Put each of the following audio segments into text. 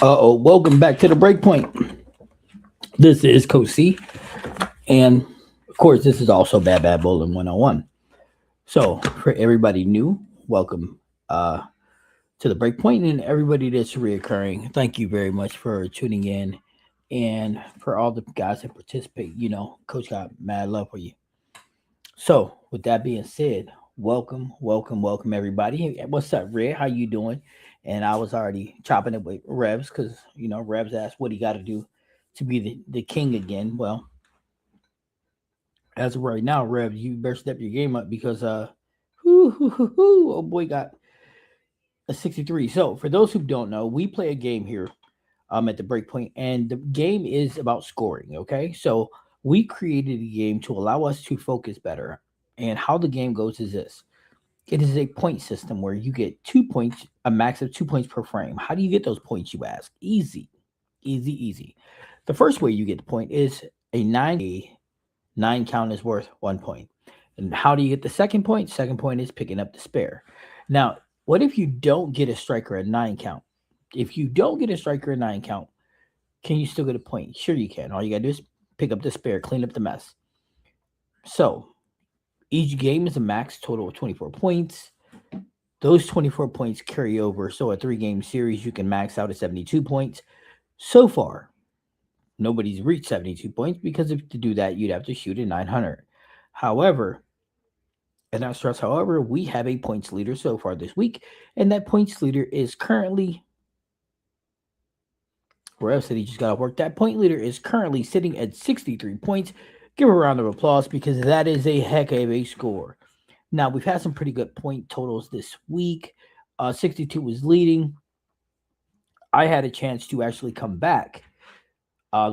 Welcome back to the Breakpoint. This is Coach C, and of course, this is also Bad Bowling 101. So, for everybody new, welcome to the Breakpoint, and everybody that's reoccurring, thank you very much for tuning in. And for all the guys that participate, Coach got mad love for you. So, with that being said, welcome, everybody. Hey, what's up, Red? How you doing? And I was already chopping it with Revs because Revs asked what he got to do to be the king again. Well, as of right now, Revs, you better step your game up because oh boy, got a 63. So for those who don't know, we play a game here at the Breakpoint, and the game is about scoring. Okay, so we created a game to allow us to focus better. And how the game goes is this: it is a point system where you get 2 points, a max of 2 points per frame. How do you get those points, you ask? Easy, easy. The first way you get the point is a nine count is worth 1 point. And how do you get the second point? Second point is picking up the spare. Now, what if you don't get a striker at 9 count? If you don't get a striker at 9 count, can you still get a point? Sure, you can. All you got to do is pick up the spare, clean up the mess. So, each game is a max total of 24 points. Those 24 points carry over. So, a 3 game series, you can max out at 72 points. So far, nobody's reached 72 points because if to do that, you'd have to shoot at 900. However, and I stress, however, we have a points leader so far this week, and that points leader is currently, where else did he just got to work? That point leader is currently sitting at 63 points. Give a round of applause because that is a heck of a score. Now, we've had some pretty good point totals this week. 62 was leading. I had a chance to actually come back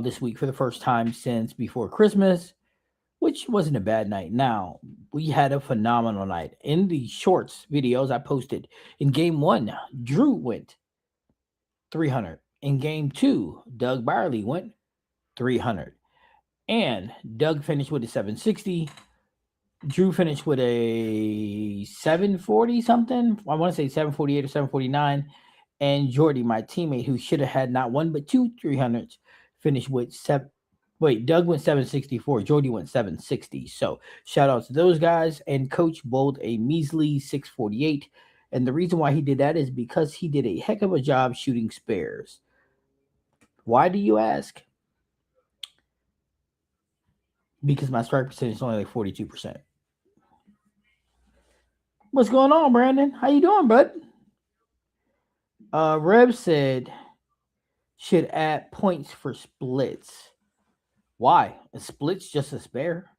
this week for the first time since before Christmas, which wasn't a bad night. Now, we had a phenomenal night. In the shorts videos I posted, in game one, Drew went 300. In game two, Doug Byerly went 300. And Doug finished with a 760. Drew finished with a 740 something. I want to say 748 or 749. And Jordy, my teammate, who should have had not one but two 300s, finished with seven. Wait, Doug went 764. Jordy went 760. So shout out to those guys. And Coach bowled a measly 648. And the reason why he did that is because he did a heck of a job shooting spares. Why do you ask? Because my strike percentage is only like 42%. What's going on, Brandon? How you doing, bud? Rev said should add points for splits. Why? A split's just a spare.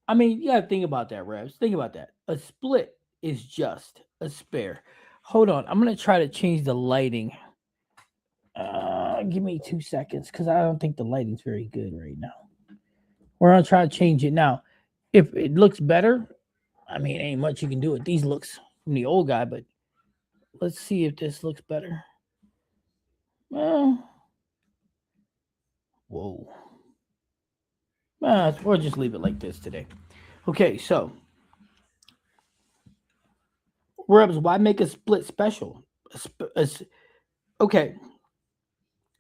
I mean, you gotta think about that, Revs. Think about that. A split is just a spare. Hold on, I'm gonna try to change the lighting. Give me 2 seconds because I don't think the lighting's very good right now. We're gonna try to change it now. If it looks better, I mean, ain't much you can do with these looks from the old guy, but let's see if this looks better. Well, whoa. We'll just leave it like this today. Okay, so Rubs, why make a split special? Okay,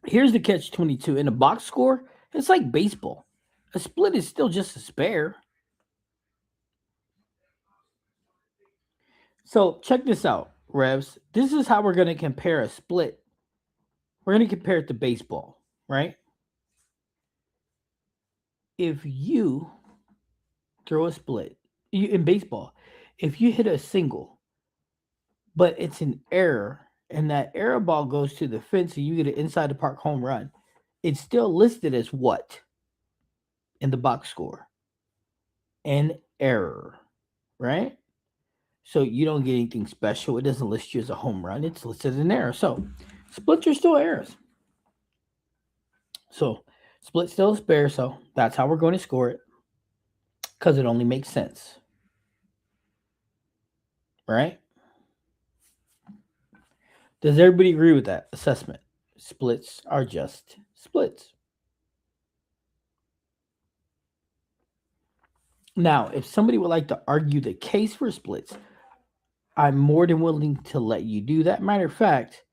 here's the catch 22. In a box score, it's like baseball. A split is still just a spare. So check this out, Revs. This is how we're going to compare a split. We're going to compare it to baseball, right? If you throw a split in baseball, if you hit a single, but it's an error, and that error ball goes to the fence and you get an inside the park home run, it's still listed as what in the box score? An error, right? So you don't get anything special. It doesn't list you as a home run. It's listed as an error. So splits are still errors. So split still a spare. So that's how we're going to score it because it only makes sense. Right? Does everybody agree with that assessment? Splits are just splits. Now, if somebody would like to argue the case for splits, I'm more than willing to let you do that. Matter of fact,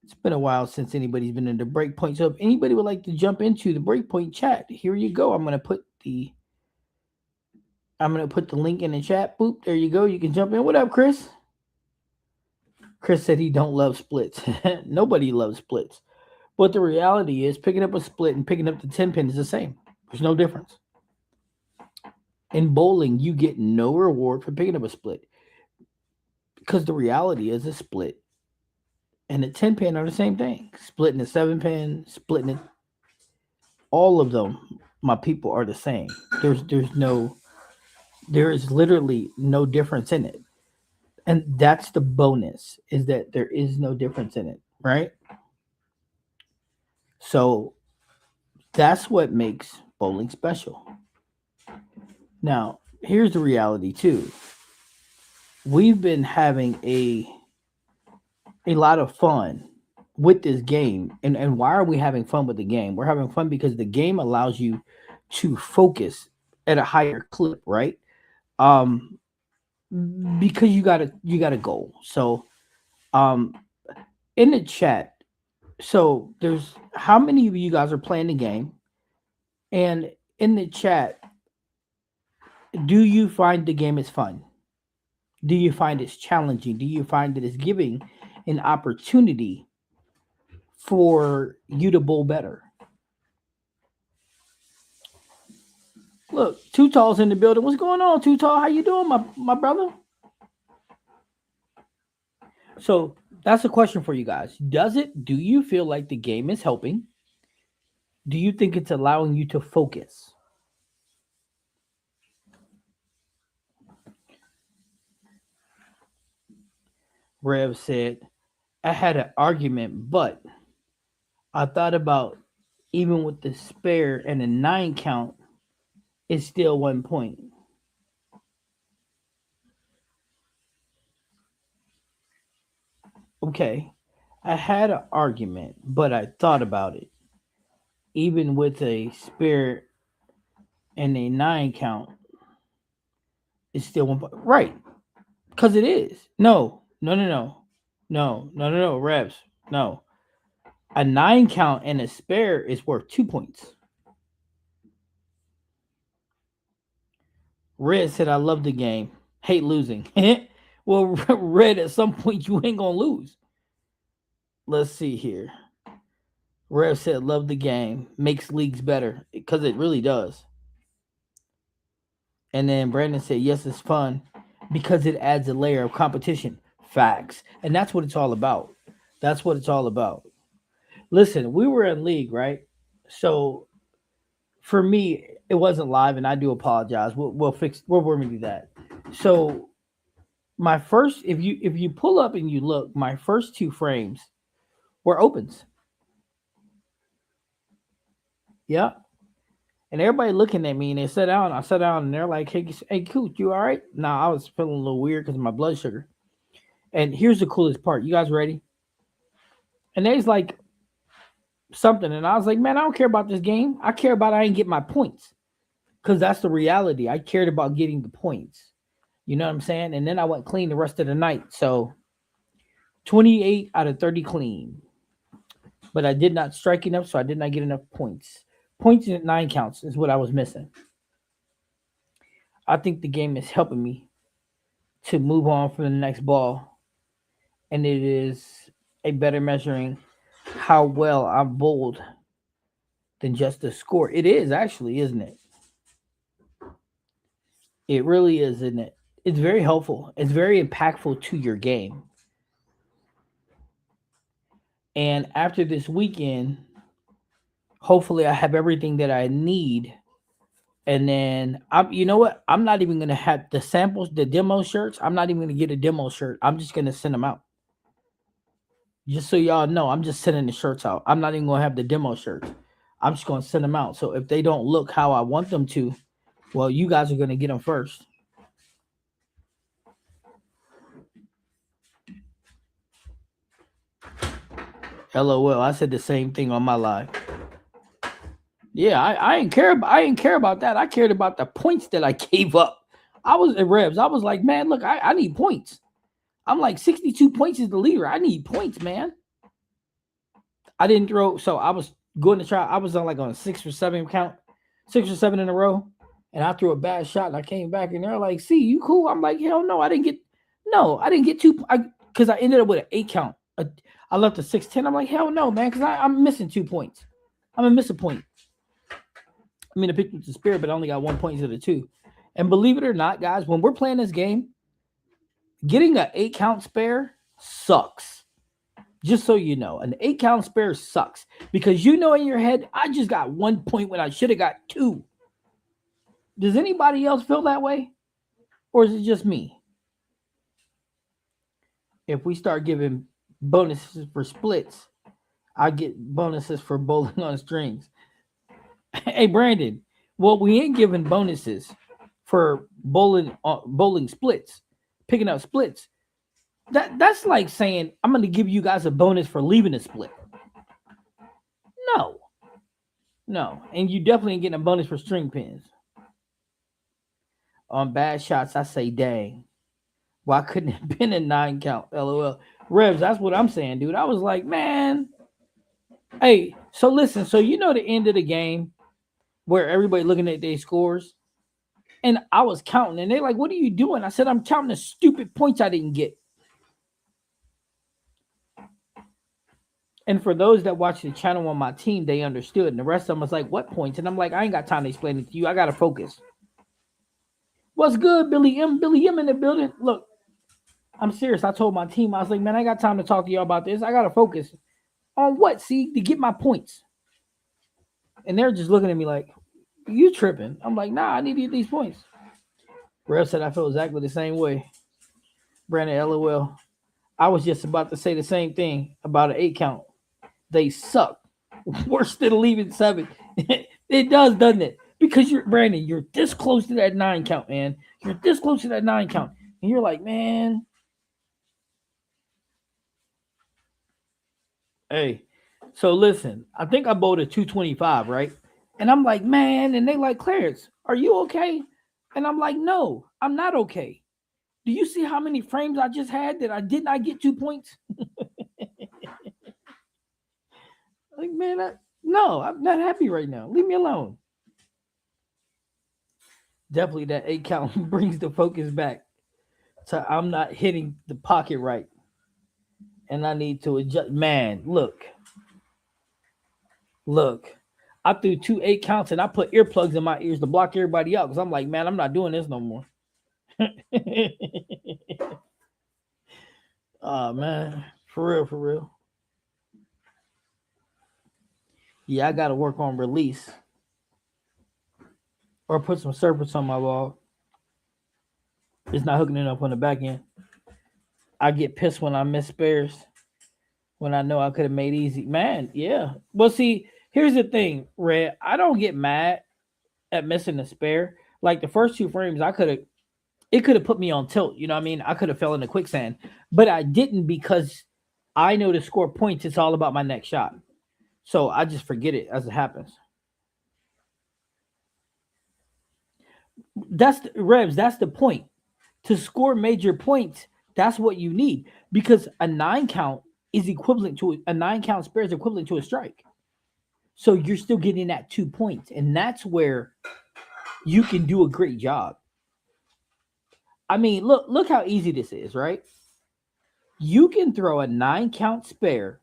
It's been a while since anybody's been in the Breakpoint. So if anybody would like to jump into the Breakpoint chat, here you go. I'm gonna put the link in the chat. Boop, there you go. You can jump in. What up, Chris? Chris said he don't love splits. Nobody loves splits. But the reality is picking up a split and picking up the 10 pin is the same. There's no difference. In bowling, you get no reward for picking up a split. Because the reality is a split and a 10 pin are the same thing. Splitting a 7 pin, splitting it, all of them, my people, are the same. There is literally no difference in it. And that's the bonus, is that there is no difference in it, right? So that's what makes bowling special. Now, here's the reality too. We've been having a lot of fun with this game. And why are we having fun with the game? We're having fun because the game allows you to focus at a higher clip, right? Um because you got a goal. So um in the chat, so there's how many of you guys are playing the game? And in the chat, do you find the game is fun? Do you find it's challenging? Do you find that it's giving an opportunity for you to bowl better? Look, Too Tall's in the building. What's going on, Too Tall? How you doing, my brother? So that's a question for you guys. Do you feel like the game is helping? Do you think it's allowing you to focus? Rev said, I had an argument, but I thought about even with the spare and a 9 count, it's still 1 point. Okay. I had an argument, but I thought about it. Even with a spare and a 9 count, it's still 1 point. Right. Because it is. No, no, no, no. No, no, no, no. Revs. No. A 9 count and a spare is worth 2 points. Red said, I love the game. Hate losing. Well, Red, at some point you ain't going to lose. Let's see here. Rev said, love the game. Makes leagues better. Because it really does. And then Brandon said, yes, it's fun. Because it adds a layer of competition. Facts. And that's what it's all about. That's what it's all about. Listen, we were in league, right? So for me, it wasn't live, and I do apologize. We'll remedy that. So my first, if you pull up and you look, my first 2 frames were opens. Yeah. And everybody looking at me, and they sat down. I sat down, and they're like, hey, Coot, you all right? Nah, I was feeling a little weird because of my blood sugar. And here's the coolest part. You guys ready? And they's like something, and I was like, man, I don't care about this game. I care about I ain't get my points. Because that's the reality. I cared about getting the points. You know what I'm saying? And then I went clean the rest of the night. So 28 out of 30 clean. But I did not strike enough, so I did not get enough points. Points at 9 counts is what I was missing. I think the game is helping me to move on from the next ball. And it is a better measuring how well I'm bowled than just the score. It is actually, isn't it? It really is, isn't it? It's very helpful. It's very impactful to your game. And after this weekend, hopefully I have everything that I need. And then you know what? I'm not even gonna have the samples, the demo shirts. I'm not even gonna get a demo shirt. I'm just gonna send them out. Just so y'all know, I'm just sending the shirts out. I'm not even gonna have the demo shirts. I'm just gonna send them out. So if they don't look how I want them to, well, you guys are gonna get them first. LOL. I said the same thing on my live. Yeah, I didn't care. I didn't care about that. I cared about the points that I gave up. I was at Revs. I was like, man, look, I need points. I'm like 62 points is the leader. I need points, man. I didn't throw. So I was going to try. I was on like on a 6 or 7 count, 6 or 7 in a row, and I threw a bad shot. And I came back, and they're like, "See, you cool?" I'm like, "Hell no, I didn't get. No, I didn't get two. Because I ended up with an 8 count. I left a 6-10. I'm like, hell no, man, because I'm missing 2 points. I'm gonna miss a point. I mean, the pitch was the spirit, but I only got 1 point to the two. And believe it or not, guys, when we're playing this game, getting an 8 count spare sucks. Just so you know, an 8 count spare sucks because you know in your head, I just got 1 point when I should have got two. Does anybody else feel that way? Or is it just me? If we start giving bonuses for splits, I get bonuses for bowling on strings. Hey, Brandon, well, we ain't giving bonuses for bowling splits, picking up splits. That's like saying I'm going to give you guys a bonus for leaving a split. No, no, and you definitely ain't getting a bonus for string pins. On bad shots, I say, dang, why couldn't it have been a 9 count? LOL. Revs, that's what I'm saying, dude. I was like, man, hey, so listen, so you know the end of the game where everybody looking at their scores, and I was counting, and they're like, "What are you doing?" I said, "I'm counting the stupid points I didn't get." And for those that watch the channel on my team, they understood, and the rest of them was like, "What points?" And I'm like, "I ain't got time to explain it to you. I gotta focus." What's good, Billy M? Billy M in the building. Look, I'm serious. I told my team, I was like, "Man, I got time to talk to y'all about this. I gotta focus on what? See, to get my points." And they're just looking at me like, "You tripping?" I'm like, "Nah, I need to get these points." Rev said I feel exactly the same way. Brandon, LOL. I was just about to say the same thing about an 8 count. They suck. Worse than leaving 7. It does, doesn't it? Because you're Brandon, you're this close to that 9 count, man. You're this close to that 9 count. And you're like, man, hey. So listen, I think I bowled a 225, right? And I'm like, man, and they like, Clarence, are you okay? And I'm like, no, I'm not okay. Do you see how many frames I just had that I did not get 2 points? Like, man, no, I'm not happy right now. Leave me alone. Definitely that 8 count brings the focus back. So I'm not hitting the pocket right. And I need to adjust. Man, look. I threw 2 8 counts and I put earplugs in my ears to block everybody out because I'm like, man, I'm not doing this no more. Oh man, for real, for real. Yeah, I got to work on release or put some surface on my ball. It's not hooking it up on the back end. I get pissed when I miss spares when I know I could have made easy. Man, yeah. Well, see, here's the thing, Red. I don't get mad at missing a spare. Like the first 2 frames, I could have it could have put me on tilt. You know what I mean? I could have fell into quicksand, but I didn't because I know to score points. It's all about my next shot. So I just forget it as it happens. That's the, Revs. That's the point. To score major points, that's what you need because a 9 count is equivalent to a 9 count spare is equivalent to a strike. So you're still getting that 2 points, and that's where you can do a great job. I mean, look how easy this is, right? You can throw a 9 count spare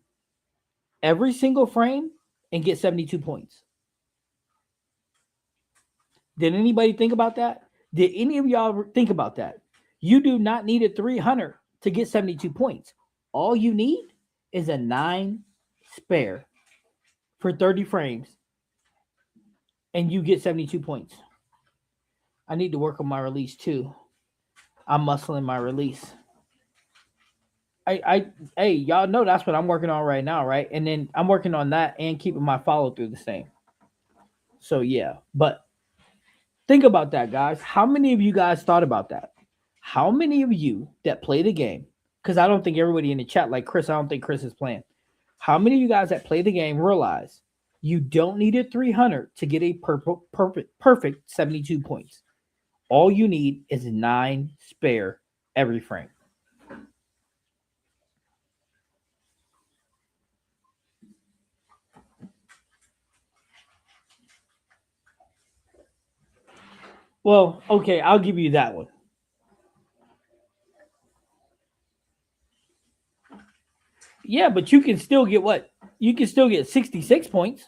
every single frame and get 72 points. Did anybody think about that? Did any of y'all think about that? You do not need a 300 to get 72 points. All you need is a 9 spare for 30 frames and you get 72 points. I need to work on my release too. I'm muscling my release. Hey, y'all know that's what I'm working on right now, right? And then I'm working on that and keeping my follow through the same. So yeah, but think about that, guys. How many of you guys thought about that? How many of you that play the game? Because I don't think everybody in the chat, like Chris, I don't think Chris is playing. How many of you guys that play the game realize you don't need a 300 to get a perfect 72 points? All you need is 9 spare every frame. Well, okay, I'll give you that one. Yeah, but you can still get what? You can still get 66 points.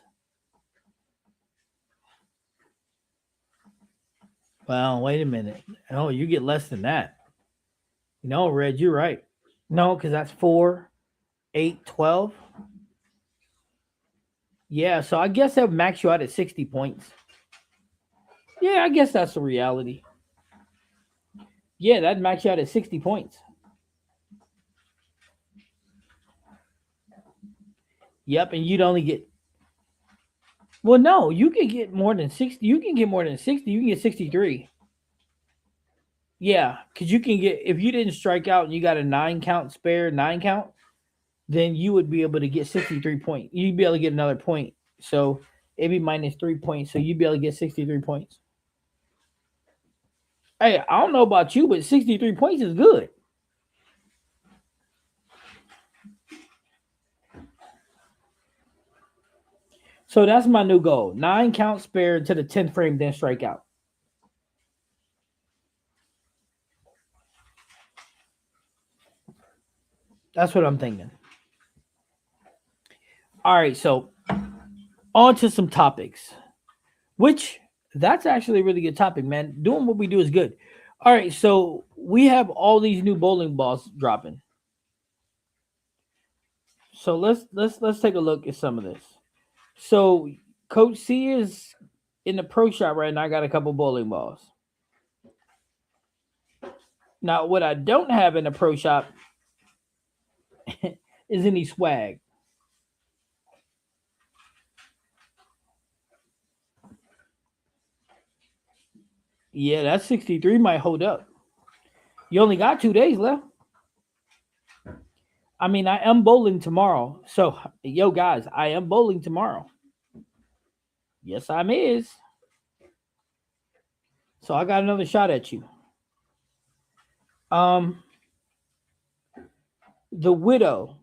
Well, wait a minute. Oh, you get less than that. No, Red, you're right. No, because that's 4, 8, 12. Yeah, so I guess that would max you out at 60 points. Yeah, I guess that's the reality. Yeah, that'd max you out at 60 points. Yep, and you'd only get. Well, no, you can get more than 60. You can get more than 60. You can get 63. Yeah, because you can get. If you didn't strike out and you got a 9 count spare, 9 count, then you would be able to get 63 points. You'd be able to get another point. So it'd be minus 3 points. So you'd be able to get 63 points. Hey, I don't know about you, but 63 points is good. So that's my new goal. 9 count spare to the 10th frame, then strike out. That's what I'm thinking. All right, so on to some topics, which that's actually a really good topic, man. Doing what we do is good. All right, so we have all these new bowling balls dropping. So let's take a look at some of this. So Coach C is in the pro shop right now. I got a couple bowling balls. Now, what I don't have in the pro shop is any swag. Yeah, that 63 might hold up. You only got 2 days left. I mean, I am bowling tomorrow. So, yo, guys, I am bowling tomorrow. Yes, I'm is. So I got another shot at you. Um, the Widow,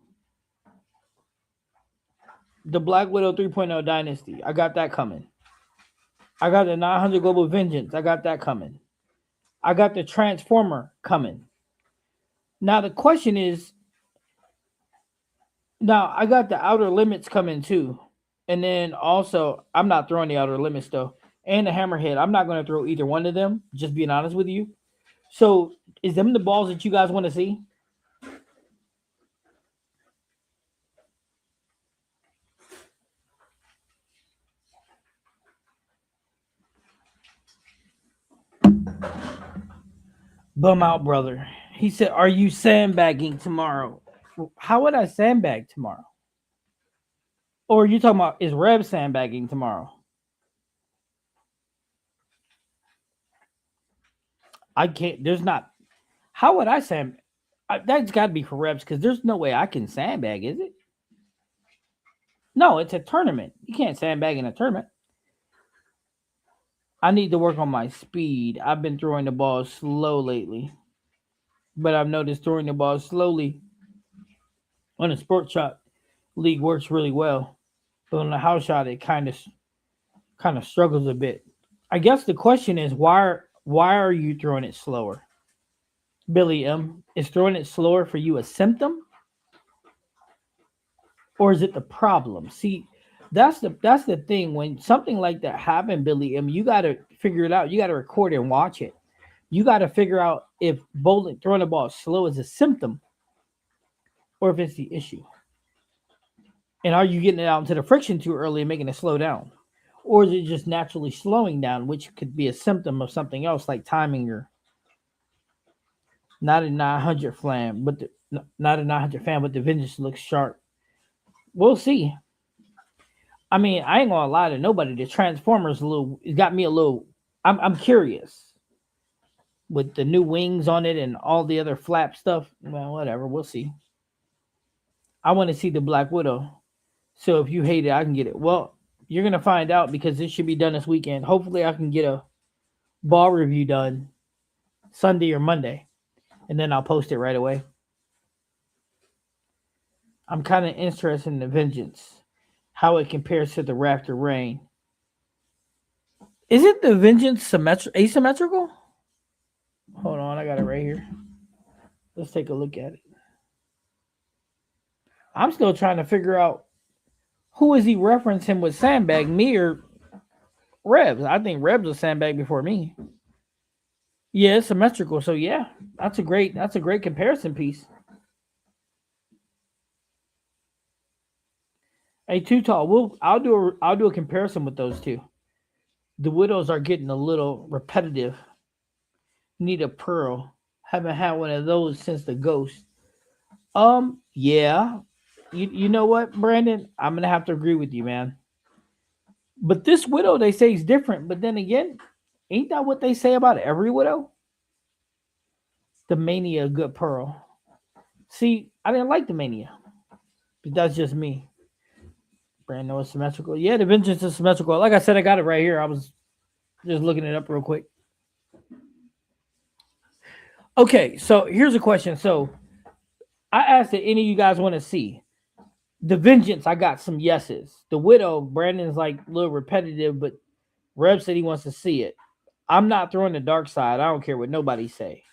the Black Widow 3.0 Dynasty. I got that coming. I got the 900 Global Vengeance. I got that coming. I got the Transformer coming. Now the question is, now I got the Outer Limits coming too, and then also I'm not throwing the Outer Limits though, and the Hammerhead. I'm not going to throw either one of them. Just being honest with you. So is them the balls that you guys want to see? Bum out, brother. He said, "Are you sandbagging tomorrow?" How would I sandbag tomorrow? Or are you talking about is Rev sandbagging tomorrow? I can't. There's not. How would I sand? That's got to be for Revs because there's no way I can sandbag, is it? No, it's a tournament. You can't sandbag in a tournament. I need to work on my speed. I've been throwing the ball slow lately, but I've noticed throwing the ball slowly on a sports shot league works really well. But on the house shot, it kind of struggles a bit. I guess the question is why are you throwing it slower? Billy M, is throwing it slower for you a symptom or is it the problem? See, that's the thing. When something like that happened, Billy M, you got to figure it out. You got to record it and watch it. You got to figure out if bowling throwing the ball slow is a symptom or if it's the issue. And are you getting it out into the friction too early and making it slow down? Or is it just naturally slowing down, which could be a symptom of something else like timing or not a 900 flam, but not a 900 fan, but the vengeance looks sharp. We'll see. I mean, I ain't gonna lie to nobody. The Transformers a little, it got me a little. I'm curious with the new wings on it and all the other flap stuff. Well, whatever. We'll see. I want to see the Black Widow. So if you hate it, I can get it. Well, you're gonna find out because this should be done this weekend. Hopefully, I can get a ball review done Sunday or Monday, and then I'll post it right away. I'm kind of interested in the Vengeance, how it compares to the Raptor Rain. Is it the vengeance asymmetrical? Hold on, I got it right here. Let's take a look at it. I'm still trying to figure out who is he referencing with sandbag, me or Rebs. I think Rebs was sandbag before me. Yeah, it's symmetrical. So yeah, that's a great comparison piece. Hey, too tall. I'll do a comparison with those two. The widows are getting a little repetitive. Need a pearl. Haven't had one of those since the ghost. Yeah. You know what, Brandon? I'm gonna have to agree with you, man. But this widow they say is different. But then again, ain't that what they say about every widow? The mania good pearl. See, I didn't like the mania, but that's just me. Brandon was symmetrical. Yeah, the vengeance is symmetrical. Like I said, I got it right here. I was just looking it up real quick. Okay, so here's a question. So I asked if any of you guys want to see the vengeance. I got some yeses. The widow, Brandon's like a little repetitive, but Rev said he wants to see it. I'm not throwing the dark side. I don't care what nobody say.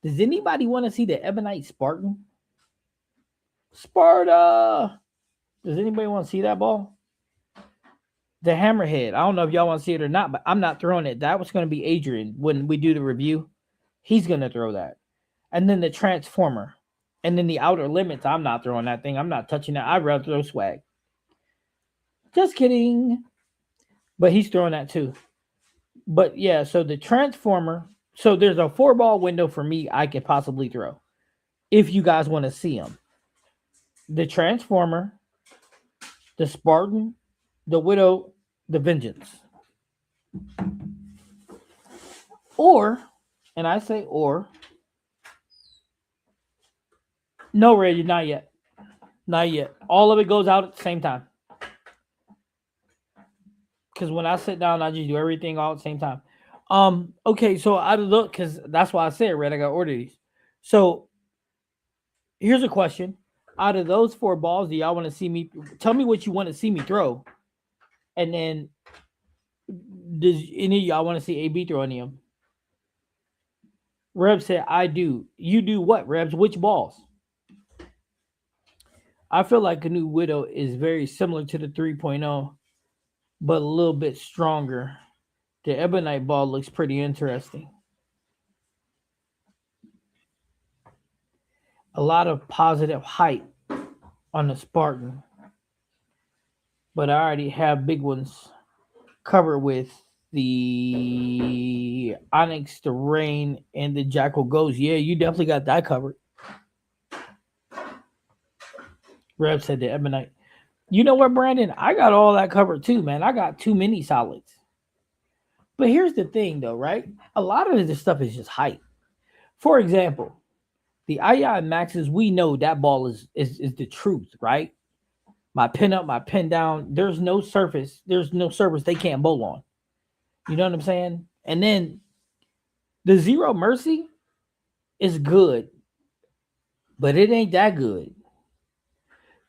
Does anybody want to see the Ebonite Spartan? Sparta. Does anybody want to see that ball? The hammerhead. I don't know if y'all want to see it or not, but I'm not throwing it. That was going to be Adrian when we do the review. He's going to throw that. And then the transformer. And then the outer limits. I'm not throwing that thing. I'm not touching that. I'd rather throw swag. Just kidding. But he's throwing that too. But yeah, so the transformer. So there's a 4-ball window for me I could possibly throw. If you guys want to see them. The transformer, the Spartan, the widow, the vengeance. Or, and I say or, no, Reggie, not yet. Not yet. All of it goes out at the same time. Because when I sit down, I just do everything all at the same time. Okay, so I look because that's why I said, Red, I got to order these. So here's a question. Out of those 4 balls, do y'all want to see me? Tell me what you want to see me throw. And then does any of y'all want to see AB throw any of them? Reb said, I do. You do what, Rebs? Which balls? I feel like a new Widow is very similar to the 3.0, but a little bit stronger. The Ebonite ball looks pretty interesting. A lot of positive hype on the Spartan, but I already have big ones covered with the Onyx, the Rain, and the Jackal Ghost. Yeah, you definitely got that covered. Reb said the Ebonite. You know what, Brandon? I got all that covered too, man. I got too many solids. But here's the thing, though, right? A lot of this stuff is just hype. For example, the II Maxes, we know that ball is the truth, right? My pin up, my pin down. There's no surface. There's no surface they can't bowl on. You know what I'm saying? And then the Zero Mercy is good, but it ain't that good.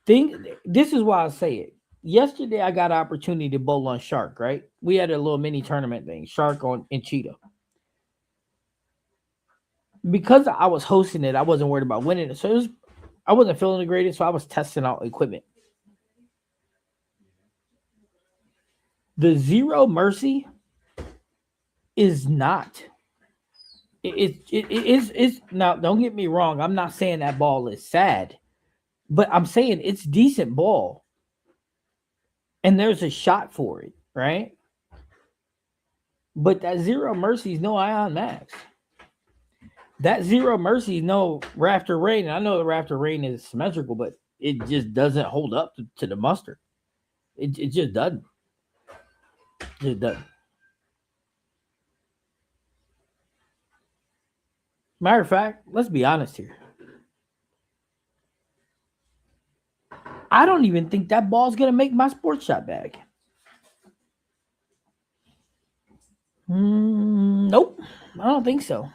This is why I say it. Yesterday I got an opportunity to bowl on Shark, right? We had a little mini tournament thing, Shark on and Cheetah. Because I was hosting it, I wasn't worried about winning it. So I wasn't feeling the greatest, so I was testing out equipment. The Zero Mercy is not. It's now. Don't get me wrong. I'm not saying that ball is sad, but I'm saying it's decent ball, and there's a shot for it, right? But that Zero Mercy is no Ion Max. That Zero Mercy is no Rafter Rain. I know the Rafter Rain is symmetrical, but it just doesn't hold up to the mustard. It just doesn't. It doesn't. Matter of fact, let's be honest here. I don't even think that ball's gonna make my sports shot bag. Nope, I don't think so.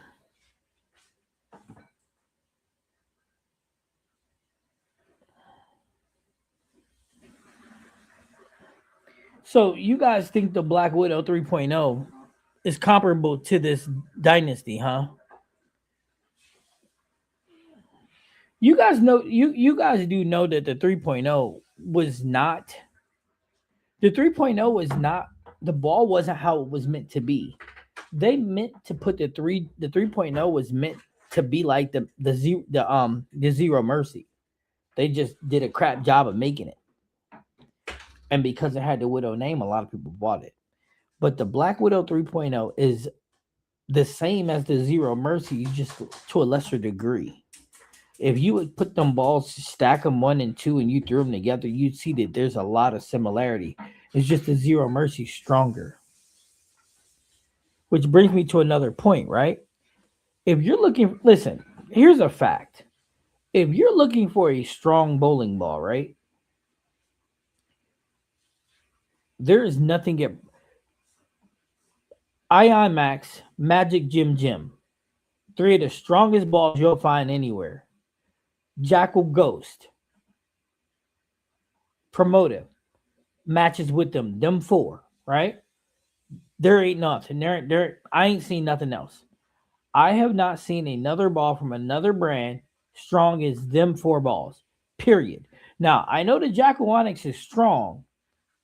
So you guys think the Black Widow 3.0 is comparable to this dynasty, huh? You guys do know that the 3.0 was not the 3.0 was not the ball wasn't how it was meant to be. They meant to put the 3.0 was meant to be like the zero mercy. They just did a crap job of making it. And because it had the Widow name, a lot of people bought it. But the Black Widow 3.0 is the same as the Zero Mercy, just to a lesser degree. If you would put them balls, stack them one and two, and you threw them together, you'd see that there's a lot of similarity. It's just the Zero Mercy stronger. Which brings me to another point, right? If you're looking, listen, here's a fact. If you're looking for a strong bowling ball, right, there is nothing at Ion Max, Magic Jim, three of the strongest balls you'll find anywhere. Jackal Ghost, Promotive, matches with them four, right? There ain't nothing. I ain't seen nothing else. I have not seen another ball from another brand strong as them four balls. Period. Now I know the Jackal Onyx is strong.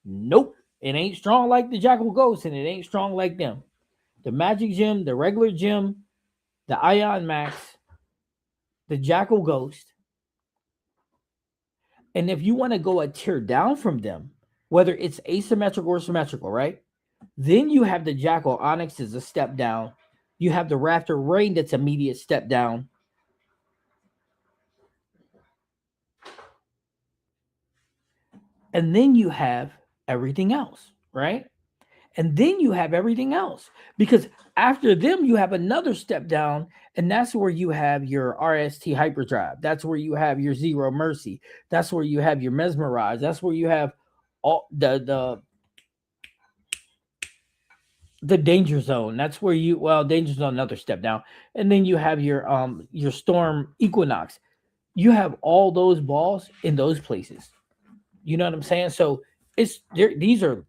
Nope. It ain't strong like the Jackal Ghost, and it ain't strong like them. The Magic Gem, the regular gem, the Ion Max, the Jackal Ghost. And if you want to go a tier down from them, whether it's asymmetrical or symmetrical, right? Then you have the Jackal Onyx as a step down. You have the Raptor Rain that's immediate step down. And then you have everything else, right? And then you have everything else. Because after them, you have another step down, and that's where you have your RST Hyperdrive. That's where you have your Zero Mercy. That's where you have your Mesmerize. That's where you have all the Danger Zone. That's where Danger Zone another step down. And then you have your Storm Equinox. You have all those balls in those places. You know what I'm saying? So it's there. These are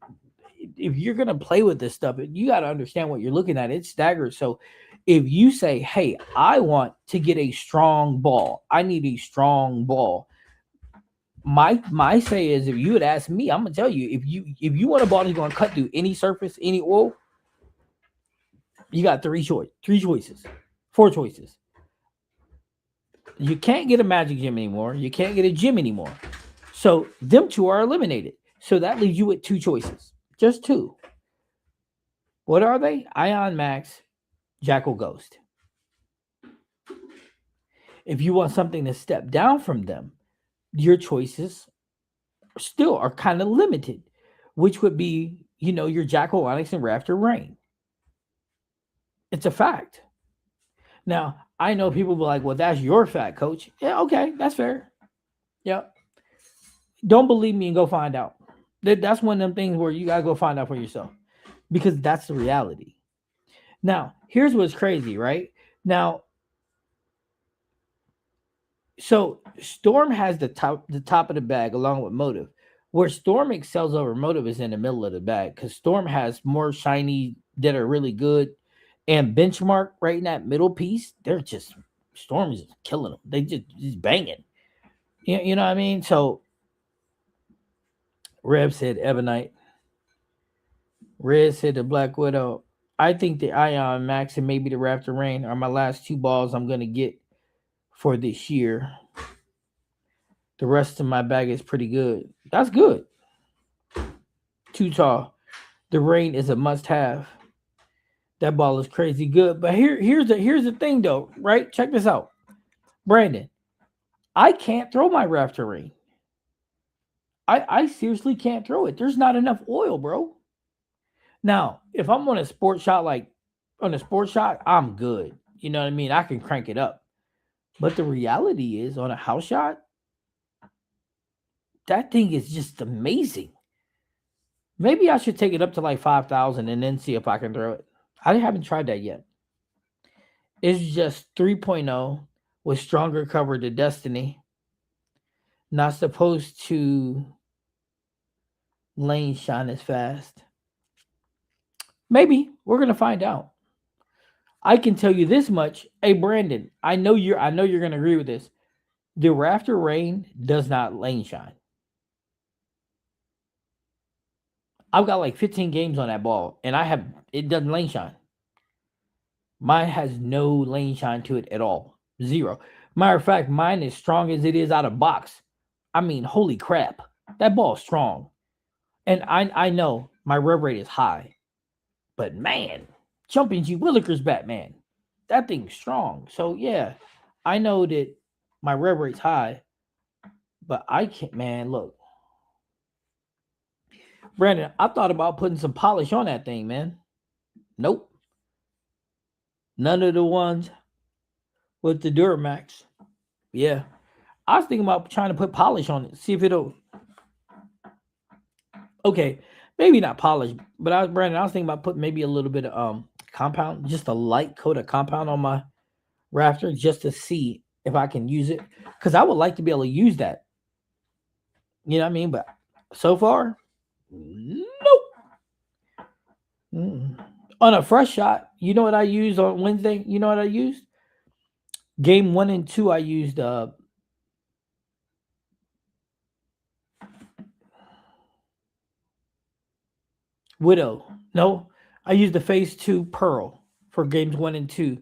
if you're gonna play with this stuff, you got to understand what you're looking at. It's staggered. So if you say, "Hey, I want to get a strong ball. I need a strong ball." My say is, if you would ask me, I'm gonna tell you, if you want a ball that's gonna cut through any surface, any oil, you got three choices, four choices. You can't get a Magic Gem anymore. You can't get a gym anymore. So them two are eliminated. So that leaves you with two choices. Just two. What are they? Ion Max, Jackal Ghost. If you want something to step down from them, your choices still are kind of limited, which would be, your Jackal Onyx and Raptor Rain. It's a fact. Now, I know people will be like, well, that's your fact, coach. Yeah, okay, that's fair. Yeah. Don't believe me and go find out. That's one of them things where you got to go find out for yourself, because that's the reality. Now, here's what's crazy, right? Now, so Storm has the top of the bag along with Motive. Where Storm excels over Motive is in the middle of the bag, because Storm has more shiny that are really good, and Benchmark right in that middle piece, they're just Storm is killing them. They just banging. You know what I mean? So Rev said Ebonite. Red said the Black Widow. I think the Ion Max and maybe the Raptor Rain are my last two balls I'm gonna get for this year. The rest of my bag is pretty good. That's good. Too tall. The Rain is a must-have. That ball is crazy good. But here's the thing though, right? Check this out. Brandon, I can't throw my Raptor Rain. I seriously can't throw it. There's not enough oil, bro. Now, if I'm on a sports shot, I'm good. You know what I mean? I can crank it up. But the reality is, on a house shot, that thing is just amazing. Maybe I should take it up to like 5,000 and then see if I can throw it. I haven't tried that yet. It's just 3.0 with stronger cover to Destiny. Not supposed to lane shot as fast? Maybe we're gonna find out. I can tell you this much. Hey Brandon, I know you're gonna agree with this. The Rafter Rain does not lane shine. I've got like 15 games on that ball, and it doesn't lane shine. Mine has no lane shine to it at all. Zero. Matter of fact, mine is strong as it is out of box. I mean, holy crap. That ball's strong. And I know my rev rate is high. But man, jumping G Willikers Batman. That thing's strong. So yeah, I know that my rev rate's high, but I can't man, look. Brandon, I thought about putting some polish on that thing, man. Nope. None of the ones with the Duramax. Yeah. I was thinking about trying to put polish on it, see if it'll. Okay, maybe not polish, but Brandon. I was thinking about putting maybe a little bit of compound, just a light coat of compound on my rafter, just to see if I can use it, because I would like to be able to use that. You know what I mean? But so far, nope. Mm-mm. On a fresh shot, you know what I used on Wednesday? You know what I used? Game 1 and 2, I used Widow. No, I used the Phase 2 Pearl for games 1 and 2,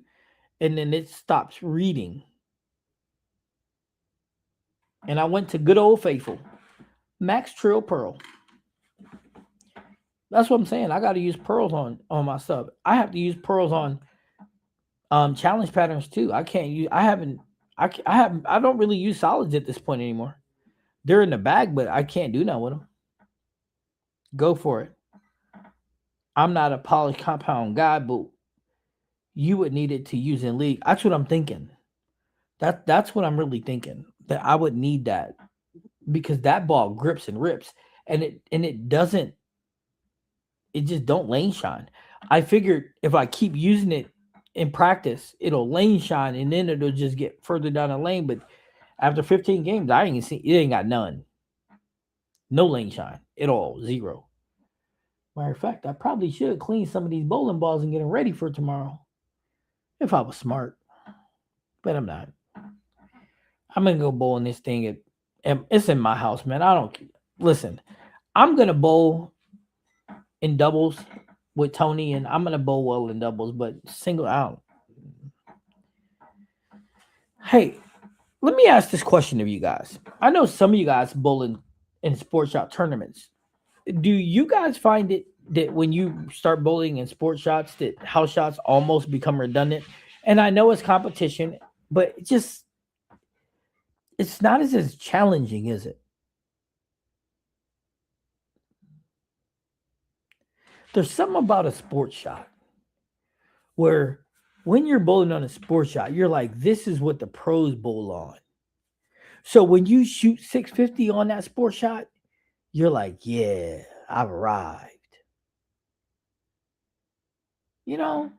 and then it stops reading. And I went to good old faithful Max Trill Pearl. That's what I'm saying. I got to use pearls on my sub. I have to use pearls on challenge patterns too. I can't use. I haven't. I haven't. I don't really use solids at this point anymore. They're in the bag, but I can't do nothing with them. Go for it. I'm not a polished compound guy, but you would need it to use in league. That's what I'm thinking. That's what I'm really thinking. That I would need that because that ball grips and rips, and it doesn't. It just don't lane shine. I figured if I keep using it in practice, it'll lane shine, and then it'll just get further down the lane. But after 15 games, I ain't see it. Ain't got none. No lane shine at all. Zero. Matter of fact, I probably should clean some of these bowling balls and get them ready for tomorrow. If I was smart, but I'm not. I'm gonna go bowl in this thing it's in my house, man. I don't listen. I'm gonna bowl in doubles with Tony, and I'm gonna bowl well in doubles, but single out. Hey, let me ask this question of you guys. I know some of you guys bowl in sports shop tournaments. Do you guys find it that when you start bowling in sports shots that house shots almost become redundant? And I know it's competition, but it's not as challenging, is it? There's something about a sports shot where when you're bowling on a sports shot, you're like, this is what the pros bowl on. So when you shoot 650 on that sports shot, you're like, yeah, I've arrived. You know,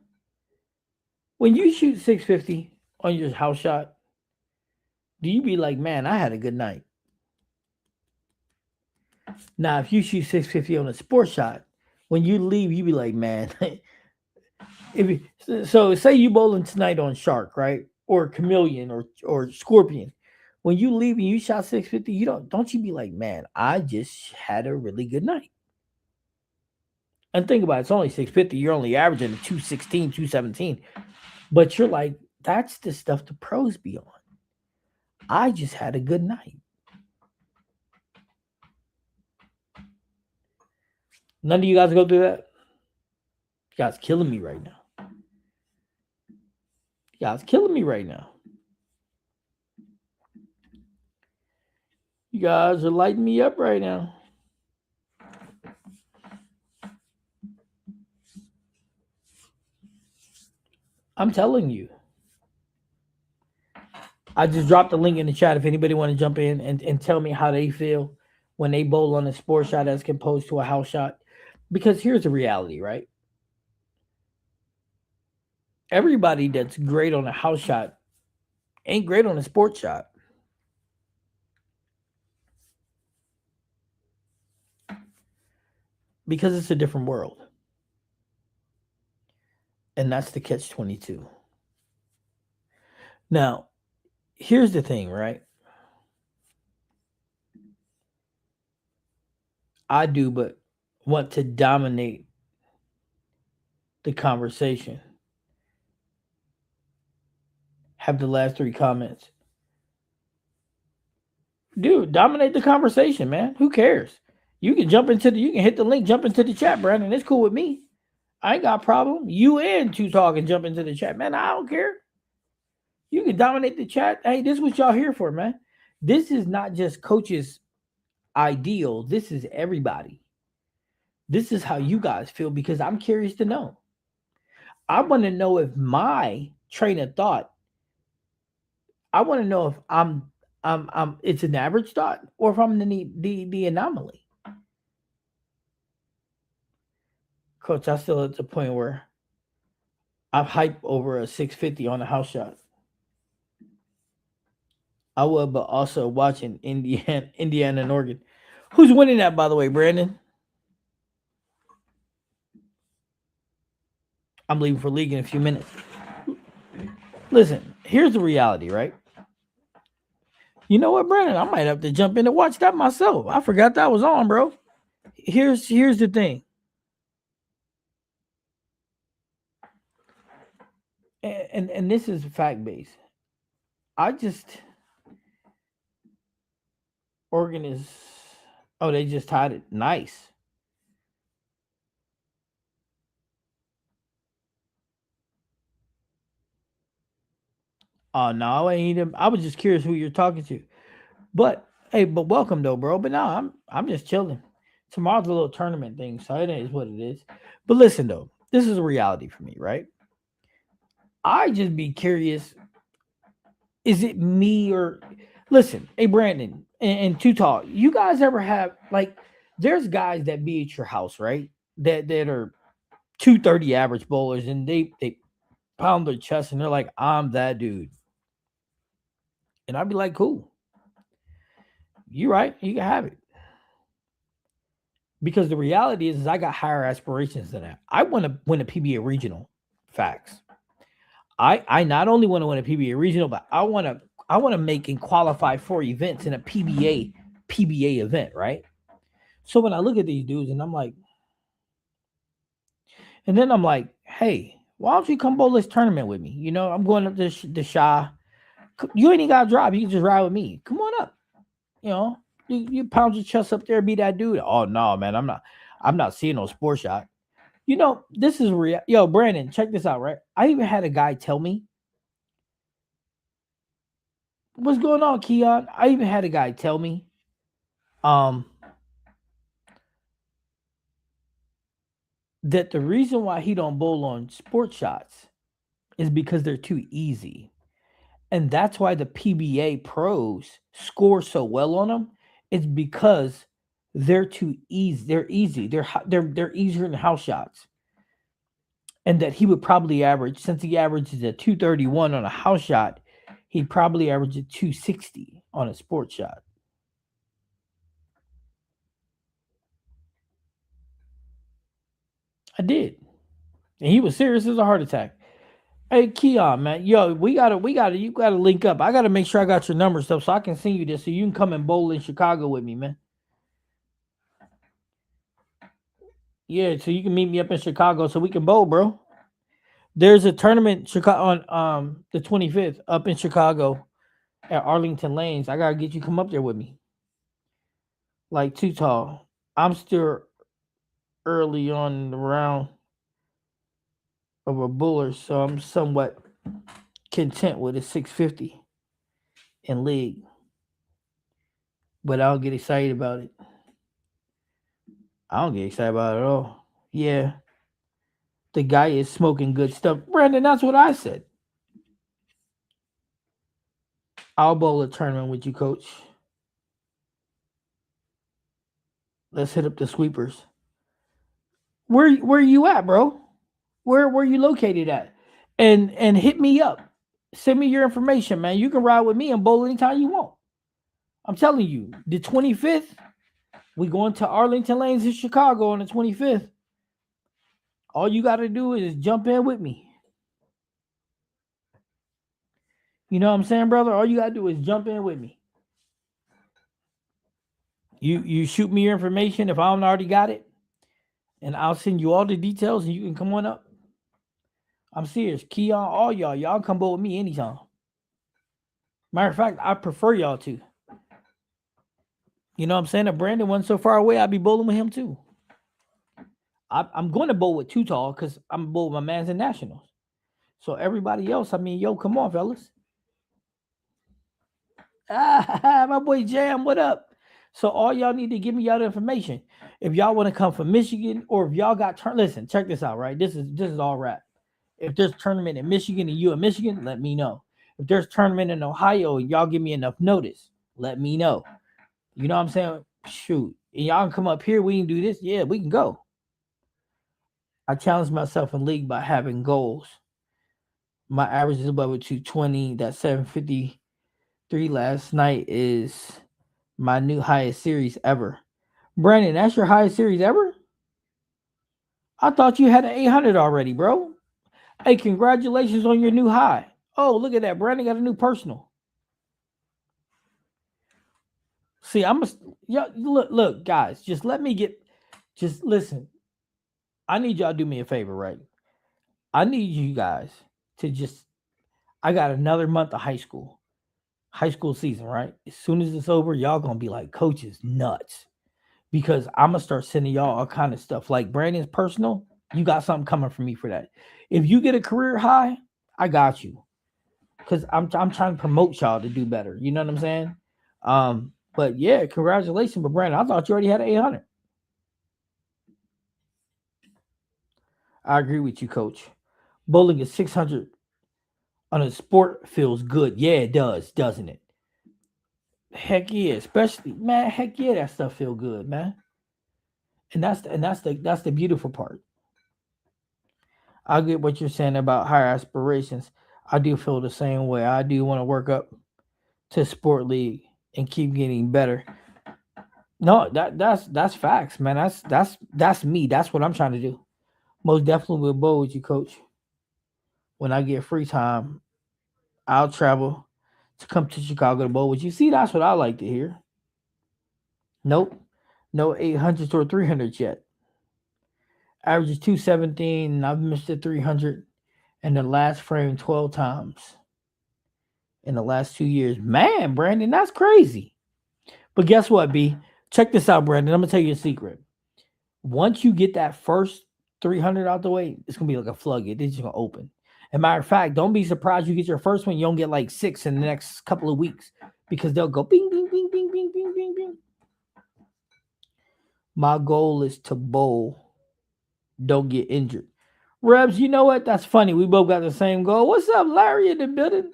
when you shoot 650 on your house shot, do you be like, man, I had a good night? Now, if you shoot 650 on a sports shot, when you leave, you be like, man, so say you bowling tonight on shark, right? Or chameleon or scorpion. When you leave and you shot 650, don't you be like, man, I just had a really good night. And think about it, it's only 650. You're only averaging 216, 217. But you're like, that's the stuff the pros be on. I just had a good night. None of you guys go through that? You guys killing me right now. You guys killing me right now. You guys are lighting me up right now. I'm telling you. I just dropped the link in the chat if anybody want to jump in and tell me how they feel when they bowl on a sports shot as opposed to a house shot. Because here's the reality, right? Everybody that's great on a house shot ain't great on a sports shot. because it's a different world. And that's the catch 22. Now, here's the thing, right? I do, but want to dominate the conversation. Have the last three comments. Dude, dominate the conversation, man. Who cares? You can hit the link, jump into the chat, Brandon. It's cool with me. I ain't got a problem. You and Two Talk and jump into the chat, man. I don't care. You can dominate the chat. Hey, this is what y'all here for, man. This is not just coaches' ideal. This is everybody. This is how you guys feel because I'm curious to know. I want to know if my train of thought. I want to know if I'm it's an average thought or if I'm the anomaly. Coach, I still at the point where I'm hyped over a 650 on a house shot. I would, but also watching Indiana and Oregon. Who's winning that, by the way, Brandon? I'm leaving for league in a few minutes. Listen, here's the reality, right? You know what, Brandon? I might have to jump in and watch that myself. I forgot that was on, bro. Here's the thing. And this is fact based. I just Oregon is they just tied it. Nice. Oh no, I ain't. I was just curious who you're talking to. But hey, but welcome though, bro. But no, I'm just chilling. Tomorrow's a little tournament thing, so it is what it is. But listen though, this is a reality for me, right? I just be curious. Is it me or listen, hey Brandon and Two Talk, you guys ever have like there's guys that be at your house, right? That are 230 average bowlers and they pound their chest and they're like, I'm that dude. And I'd be like, cool. You right, you can have it. Because the reality is I got higher aspirations than that. I want to win a PBA regional. Facts. I not only want to win a PBA regional, but I want to make and qualify for events in a PBA event, right? So when I look at these dudes and I'm like, hey, why don't you come bowl this tournament with me? You know, I'm going up to the Shah. You ain't even got to drive. You can just ride with me. Come on up. You know, you pound your chest up there, be that dude. Oh no, man, I'm not seeing no sport shot. You know, this is real. Yo, Brandon, check this out, right? I even had a guy tell me, what's going on, Keon? I even had a guy tell me, that the reason why he don't bowl on sport shots is because they're too easy. And that's why the PBA pros score so well on them. It's because they're too easy. They're easy. They're easier than house shots. And that he would probably average, since he averages a 231 on a house shot, he'd probably average a 260 on a sports shot. I did. And he was serious as a heart attack. Hey Keon, man, yo, you gotta link up. I gotta make sure I got your number stuff so I can send you this so you can come and bowl in Chicago with me, man. Yeah, so you can meet me up in Chicago so we can bowl, bro. There's a tournament Chicago on the 25th up in Chicago at Arlington Lanes. I gotta get you come up there with me. Like Too Tall. I'm still early on in the round of a bowler, so I'm somewhat content with a 650 in league. But I don't get excited about it. I don't get excited about it at all. Yeah. The guy is smoking good stuff. Brandon, that's what I said. I'll bowl a tournament with you, coach. Let's hit up the sweepers. Where you at, bro? Where you located at? And hit me up. Send me your information, man. You can ride with me and bowl anytime you want. I'm telling you, the 25th, We going to Arlington Lanes in Chicago on the 25th. All you got to do is jump in with me. You know what I'm saying, brother? All you got to do is jump in with me. You shoot me your information if I don't already got it, and I'll send you all the details, and you can come on up. I'm serious. Key on all y'all. Y'all come bowl with me anytime. Matter of fact, I prefer y'all to. You know what I'm saying? If Brandon wasn't so far away, I'd be bowling with him too. I'm going to bowl with Too Tall because I'm bowl with my man's in nationals. So everybody else, I mean, yo, come on, fellas. Ah, my boy Jam, what up? So all y'all need to give me y'all the information. If y'all want to come from Michigan, or if y'all got listen, check this out, right? This is all rap. If there's tournament in Michigan and you in Michigan, let me know. If there's tournament in Ohio and y'all give me enough notice, let me know. You know what I'm saying? Shoot. And y'all can come up here, we can do this. Yeah, we can go. I challenged myself in league by having goals. My average is above 220. That 753 last night is my new highest series ever. Brandon, that's your highest series ever? I thought you had an 800 already, bro. Hey, congratulations on your new high. Oh, look at that. Brandon got a new personal. See, I'm a yeah, look, guys, just listen. I need y'all to do me a favor, right? I need you guys to just I got another month of high school season, right? As soon as it's over, y'all gonna be like, coach is nuts. Because I'm gonna start sending y'all all kind of stuff. Like Brandon's personal, you got something coming for me for that. If you get a career high, I got you. Cause I'm trying to promote y'all to do better. You know what I'm saying? But yeah, congratulations, but Brandon, I thought you already had an 800. I agree with you, coach. Bowling is 600 on a sport feels good. Yeah, it does, doesn't it? Heck yeah, especially man. Heck yeah, that stuff feel good, man. And that's the beautiful part. I get what you're saying about higher aspirations. I do feel the same way. I do want to work up to sport league and keep getting better. No, that's facts, man. That's me. That's what I'm trying to do. Most definitely will bowl with you, coach. When I get free time, I'll travel to come to Chicago to bowl with you. See, that's what I like to hear. Nope. No 800s or 300s yet. Average is 217, and I've missed the 300 in the last frame 12 times in the last 2 years. Man, Brandon, that's crazy. But guess what, B? Check this out, Brandon. I'm going to tell you a secret. Once you get that first 300 out the way, it's going to be like a floodgate. It's just going to open. As a matter of fact, don't be surprised you get your first one. You don't get like 6 in the next couple of weeks because they'll go bing, bing, bing, bing, bing, bing, bing, bing. My goal is to bowl, don't get injured. Rebs, you know what? That's funny. We both got the same goal. What's up, Larry in the building?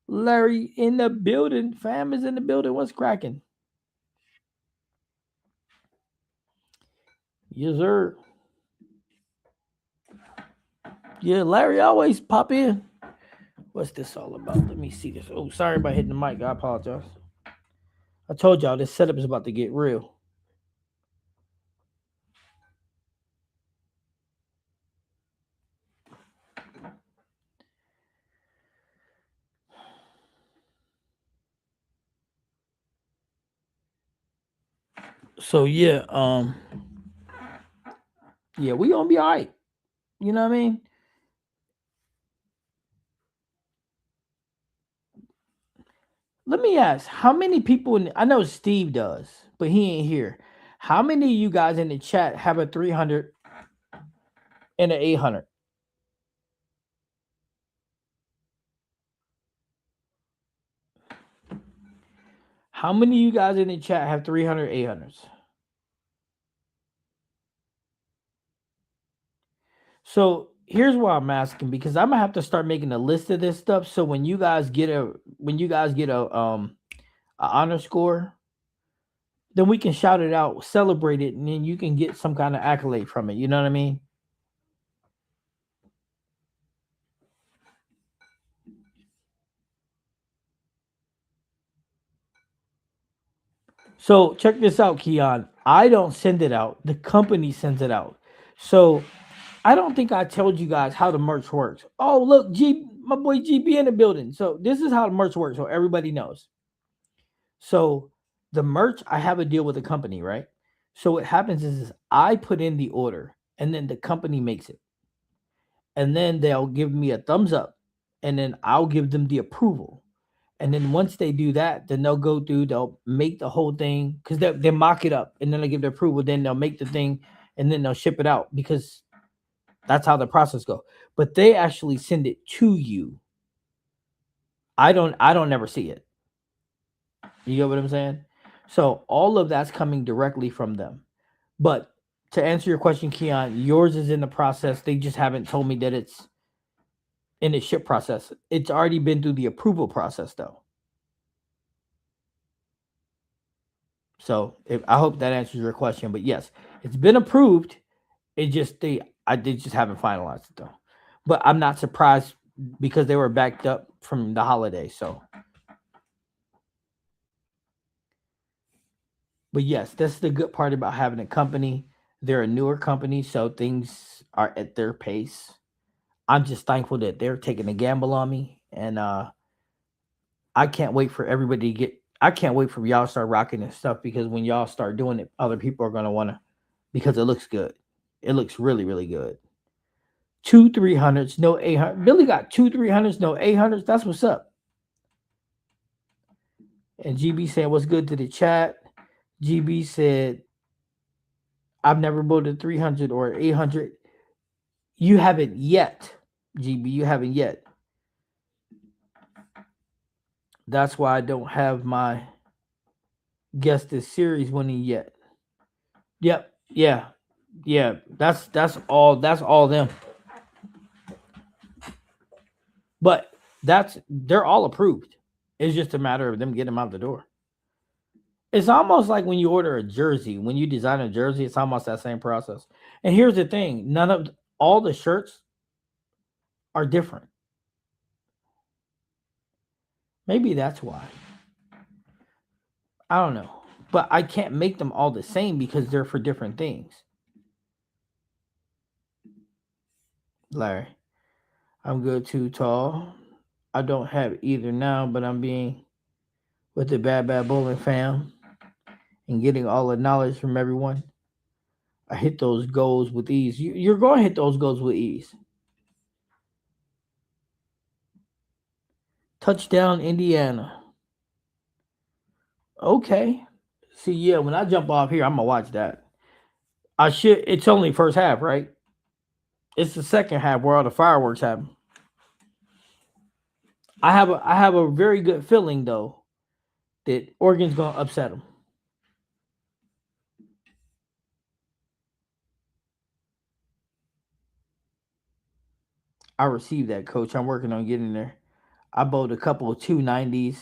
Larry in the building. Fam is in the building. What's cracking? Yes, sir. Yeah, Larry always pop in. What's this all about? Let me see this. Oh, sorry about hitting the mic. I apologize. I told y'all this setup is about to get real. So yeah, we gonna be all right. You know what I mean? Let me ask, how many people I know Steve does, but he ain't here. How many of you guys in the chat have a 300 and an 800? How many of you guys in the chat have 300 800s? So here's why I'm asking, because I'm gonna have to start making a list of this stuff. So when you guys get a honor score, then we can shout it out, celebrate it, and then you can get some kind of accolade from it. You know what I mean? So check this out, Keon. I don't send it out. The company sends it out. So I don't think I told you guys how the merch works. Oh, look, my boy GB in the building. So this is how the merch works, so everybody knows. So the merch, I have a deal with the company, right? So what happens is I put in the order, and then the company makes it, and then they'll give me a thumbs up, and then I'll give them the approval. And then once they do that, then they'll go through, they'll make the whole thing because they mock it up, and then they give the approval. Then they'll make the thing, and then they'll ship it out because that's how the process go. But they actually send it to you. I don't never see it. You get what I'm saying? So all of that's coming directly from them. But to answer your question, Keon, yours is in the process. They just haven't told me that it's in the ship process. It's already been through the approval process though. So I hope that answers your question. But yes, it's been approved. It just I did just haven't finalized it though. But I'm not surprised because they were backed up from the holiday. So, but yes, that's the good part about having a company. They're a newer company, so things are at their pace. I'm just thankful that they're taking a gamble on me, and I can't wait for everybody to get. I can't wait for y'all to start rocking and stuff because when y'all start doing it, other people are gonna wanna because it looks good. It looks really, really good. Two 300s, no 800. Billy got two 300s, no 800s. That's what's up. And GB saying what's good to the chat. GB said I've never bought a 300 or 800. You haven't yet, GB. You haven't yet. That's why I don't have my guess this series winning yet. Yep. Yeah. Yeah. That's all them. But they're all approved. It's just a matter of them getting them out the door. It's almost like when you order a jersey, when you design a jersey, it's almost that same process. And here's the thing, none of all the shirts are different. Maybe that's why. I don't know. But I can't make them all the same because they're for different things. Larry, I'm good too tall. I don't have either now, but I'm being with the Bad Bowling fam and getting all the knowledge from everyone. I hit those goals with ease. You're going to hit those goals with ease. Touchdown, Indiana. Okay. See, yeah, when I jump off here, I'm gonna watch that. I should. It's only first half, right? It's the second half where all the fireworks happen. I have a very good feeling though that Oregon's gonna upset them. I received that, coach. I'm working on getting there. I bought a couple of 290s,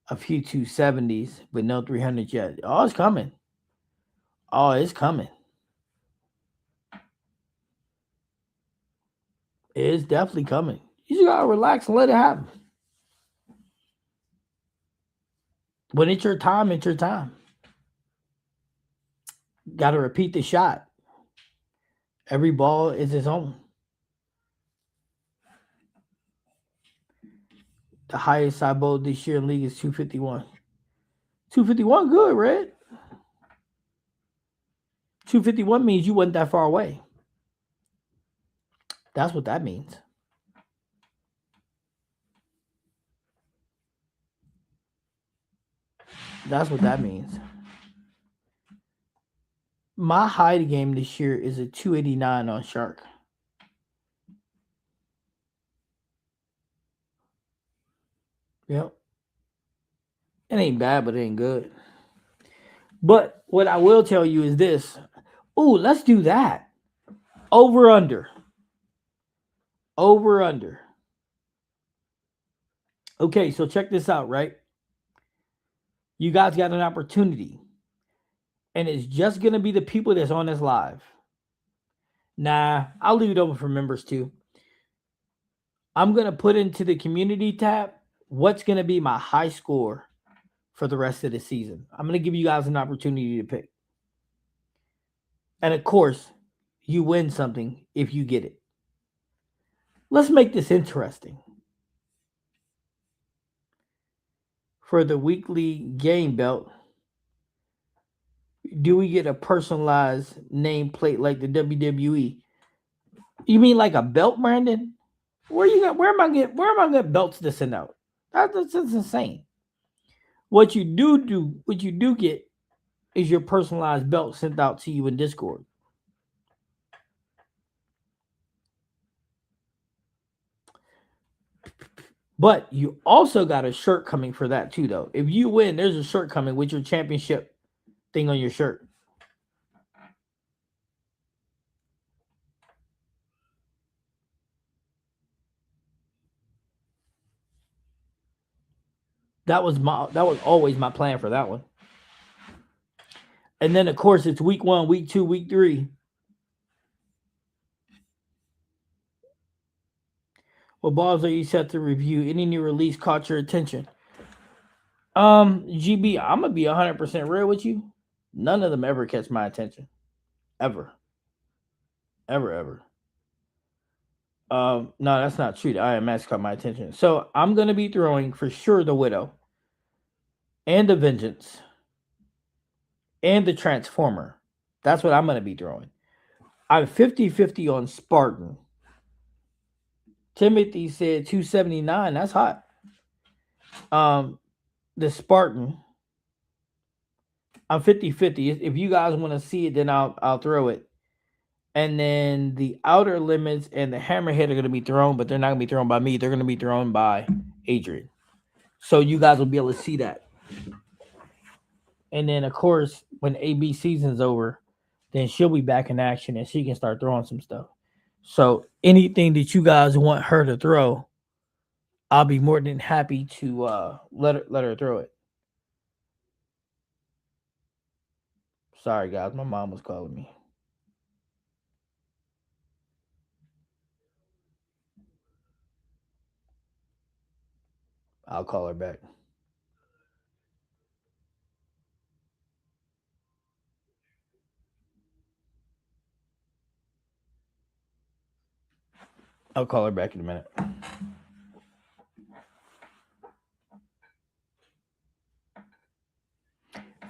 a few 270s, but no 300 yet. Oh, it's coming. Oh, it's coming. It's definitely coming. You just gotta relax and let it happen. When it's your time, it's your time. Gotta repeat the shot. Every ball is its own. The highest I bowled this year in league is 251. 251 good, Red. 251 means you wasn't that far away. That's what that means. That's what that means. My high game this year is a 289 on Shark. Yep. It ain't bad, but it ain't good. But what I will tell you is this. Ooh, let's do that. Over under. Over under. Okay, so check this out, right? You guys got an opportunity. And it's just gonna be the people that's on this live. Nah, I'll leave it open for members too. I'm gonna put into the community tab what's gonna be my high score for the rest of the season. I'm going to give you guys an opportunity to pick. And of course, you win something if you get it. Let's make this interesting. For the weekly game belt, do we get a personalized nameplate like the WWE? You mean like a belt, Brandon? Where you got? Where am I getting belts to send out? That's insane. What you do get is your personalized belt sent out to you in Discord. But you also got a shirt coming for that too, though. If you win, there's a shirt coming with your championship thing on your shirt. That was always my plan for that one. And then of course it's week 1, week 2, week 3. What balls are you set to review? Any new release caught your attention? GB, I'm gonna be 100% real with you. None of them ever catch my attention, ever, ever. No, that's not true. The IMX caught my attention, so I'm gonna be throwing for sure the Widow, and the Vengeance, and the Transformer. That's what I'm gonna be throwing. I'm 50-50 on Spartan. Timothy said 279. That's hot. Um, the Spartan. I'm 50-50. If you guys want to see it, then I'll throw it. And then the Outer Limits and the Hammerhead are going to be thrown, but they're not going to be thrown by me. They're going to be thrown by Adrian. So you guys will be able to see that. And then, of course, when AB season's over, then she'll be back in action and she can start throwing some stuff. So anything that you guys want her to throw, I'll be more than happy to let her throw it. Sorry, guys. My mom was calling me. I'll call her back. I'll call her back in a minute.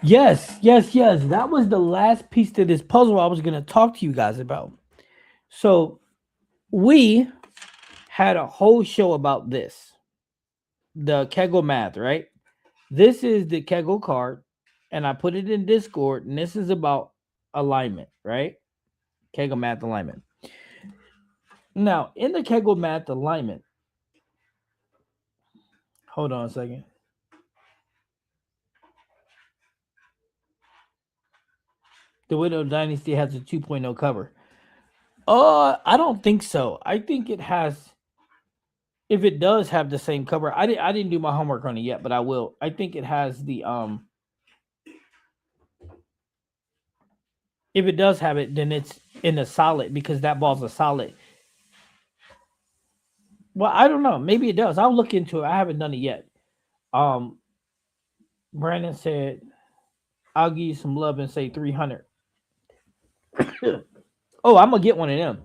Yes. That was the last piece to this puzzle I was going to talk to you guys about. So we had a whole show about this, the Kegel math, right? This is the Kegel card, and I put it in Discord, and this is about alignment, right? Kegel math alignment. Now, in the Kegel math alignment, hold on a second. The Widow Dynasty has a 2.0 cover. I don't think so. I think it has. If it does have the same cover, I didn't do my homework on it yet, but I will. I think it has the If it does have it, then it's in a solid because that ball's a solid. Well, I don't know. Maybe it does. I'll look into it. I haven't done it yet. Um, Brandon said, "I'll give you some love and say 300." Oh, I'm gonna get one of them.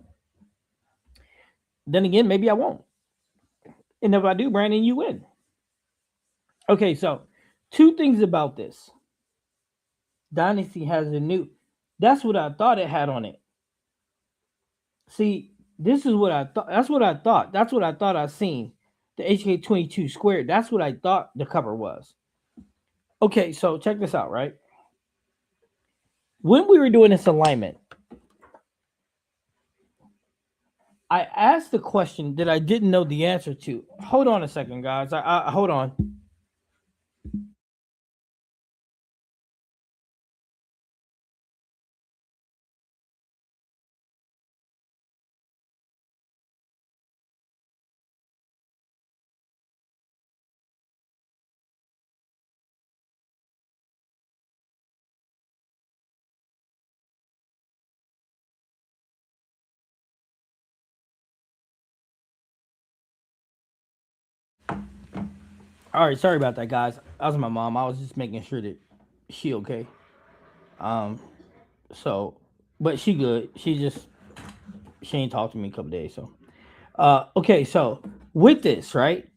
Then again, maybe I won't. And if I do, Brandon, you win. Okay, so two things about this. Dynasty has a new. That's what I thought it had on it. See, this is what I thought. That's what I thought. That's what I thought I seen. The HK22 squared. That's what I thought the cover was. Okay, so check this out, right? When we were doing this alignment, I asked the question that I didn't know the answer to. Hold on a second, guys. I hold on. All right, sorry about that, guys. That was my mom. I was just making sure that she okay. Um, so, but she good. She ain't talked to me in a couple days. So, okay. So with this, right?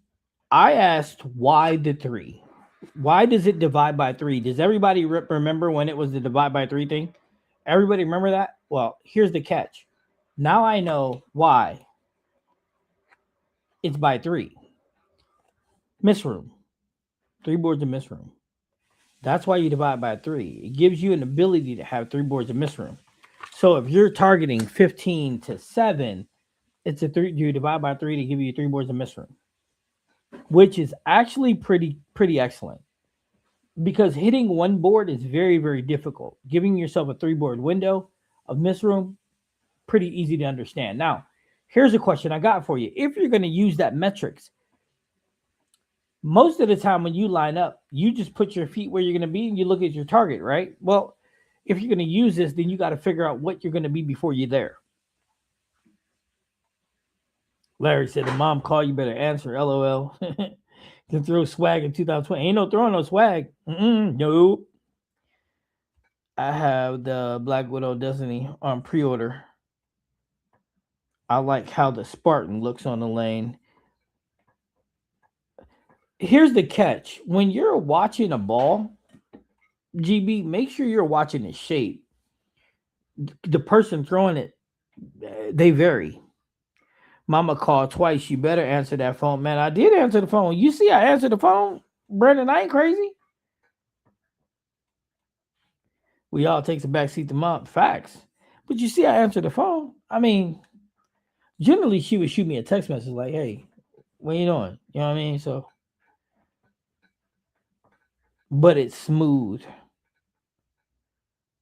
I asked why the three. Why does it divide by three? Does everybody remember when it was the divide by three thing? Everybody remember that? Well, here's the catch. Now I know why it's by three. Miss room. Three boards in miss room. That's why you divide by three. It gives you an ability to have three boards in miss room. So if you're targeting 15 to 7, it's a three. You divide by three to give you three boards in miss room, which is actually pretty excellent because hitting one board is very difficult. Giving yourself a three board window of miss room, pretty easy to understand. Now, here's a question I got for you. If you're going to use that metrics, most of the time when you line up, you just put your feet where you're going to be and you look at your target, right? Well, if you're going to use this, then you got to figure out what you're going to be before you're there. Larry said, the mom call, you better answer. LOL. Can throw swag in 2020. Ain't no throwing no swag. Nope. I have the Black Widow Destiny on pre-order. I like how the Spartan looks on the lane. Here's the catch. When you're watching a ball, GB, make sure you're watching the shape. The person throwing it, they vary. Mama called twice. You better answer that phone. Man, I did answer the phone. You see, I answered the phone. Brandon, I ain't crazy. We all takes a backseat to mom. Facts. But you see, I answered the phone. I mean, generally she would shoot me a text message like, hey, what you doing? You know what I mean? So, but it's smooth.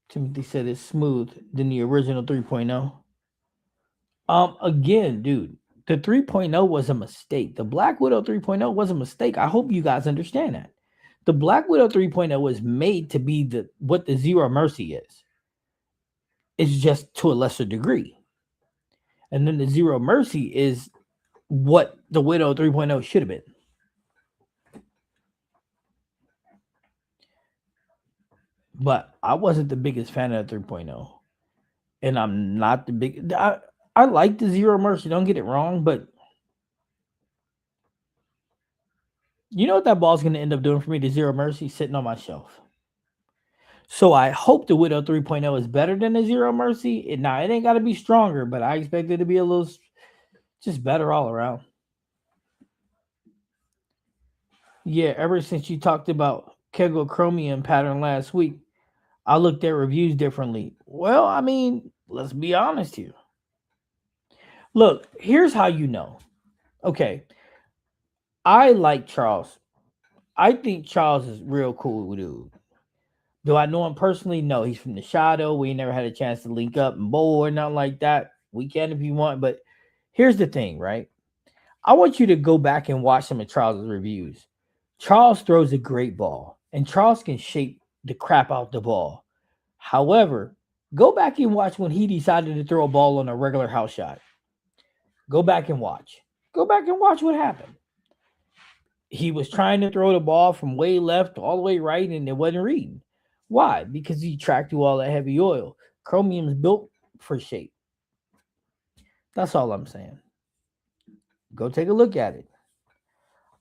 Timothy said it's smooth than the original 3.0. Again, dude, the 3.0 was a mistake. The Black Widow 3.0 was a mistake. I hope you guys understand that. The Black Widow 3.0 was made to be what the Zero Mercy is. It's just to a lesser degree. And then the Zero Mercy is what the Widow 3.0 should have been. But I wasn't the biggest fan of the 3.0. And I'm not the big. I like the Zero Mercy, don't get it wrong, but you know what that ball's going to end up doing for me? The Zero Mercy sitting on my shelf. So I hope the Widow 3.0 is better than the Zero Mercy. Now, it ain't got to be stronger, but I expect it to be a little just better all around. Yeah, ever since you talked about Kegel Chromium pattern last week, I looked at reviews differently. Well, I mean, let's be honest here. Look, here's how you know. Okay, I like Charles. I think Charles is real cool dude. Do I know him personally? No, he's from the Shadow. We never had a chance to link up and bowl or nothing like that. We can if you want, but here's the thing, right? I want you to go back and watch some of Charles's reviews. Charles throws a great ball, and Charles can shape the crap out the ball. However, go back and watch when he decided to throw a ball on a regular house shot. Go back and watch. Go back and watch what happened. He was trying to throw the ball from way left all the way right, and it wasn't reading. Why? Because he tracked through all that heavy oil. Chromium's built for shape. That's all I'm saying. Go take a look at it.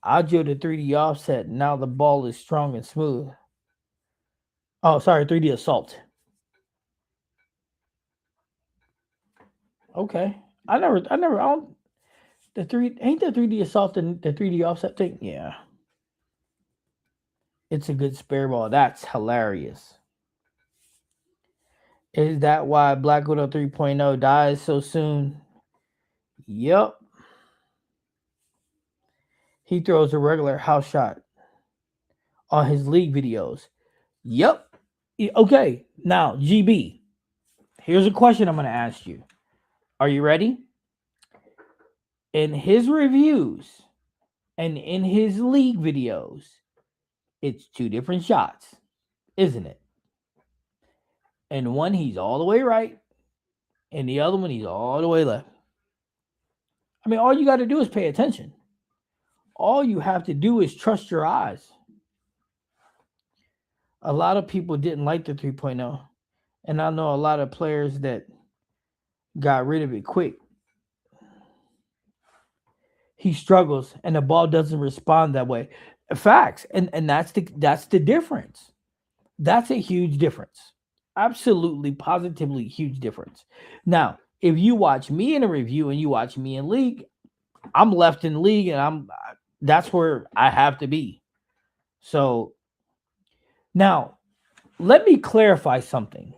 I drew the 3D offset. Now the ball is strong and smooth. Oh, sorry, 3D assault. Okay. I don't. The 3D assault and the 3D offset thing? Yeah. It's a good spare ball. That's hilarious. Is that why Black Widow 3.0 dies so soon? Yep. He throws a regular house shot on his league videos. Yep. Okay. Now, GB, here's a question I'm going to ask you. Are you ready? In his reviews and in his league videos, it's two different shots, isn't it? And one he's all the way right, and the other one he's all the way left. I mean, all you got to do is pay attention. All you have to do is trust your eyes. A lot of people didn't like the 3.0, and I know a lot of players that got rid of it quick. He struggles and the ball doesn't respond that way. Facts. And that's the difference. That's a huge difference. Absolutely, positively huge difference. Now, if you watch me in a review and you watch me in league, I'm left in league and that's where I have to be. So now let me clarify something,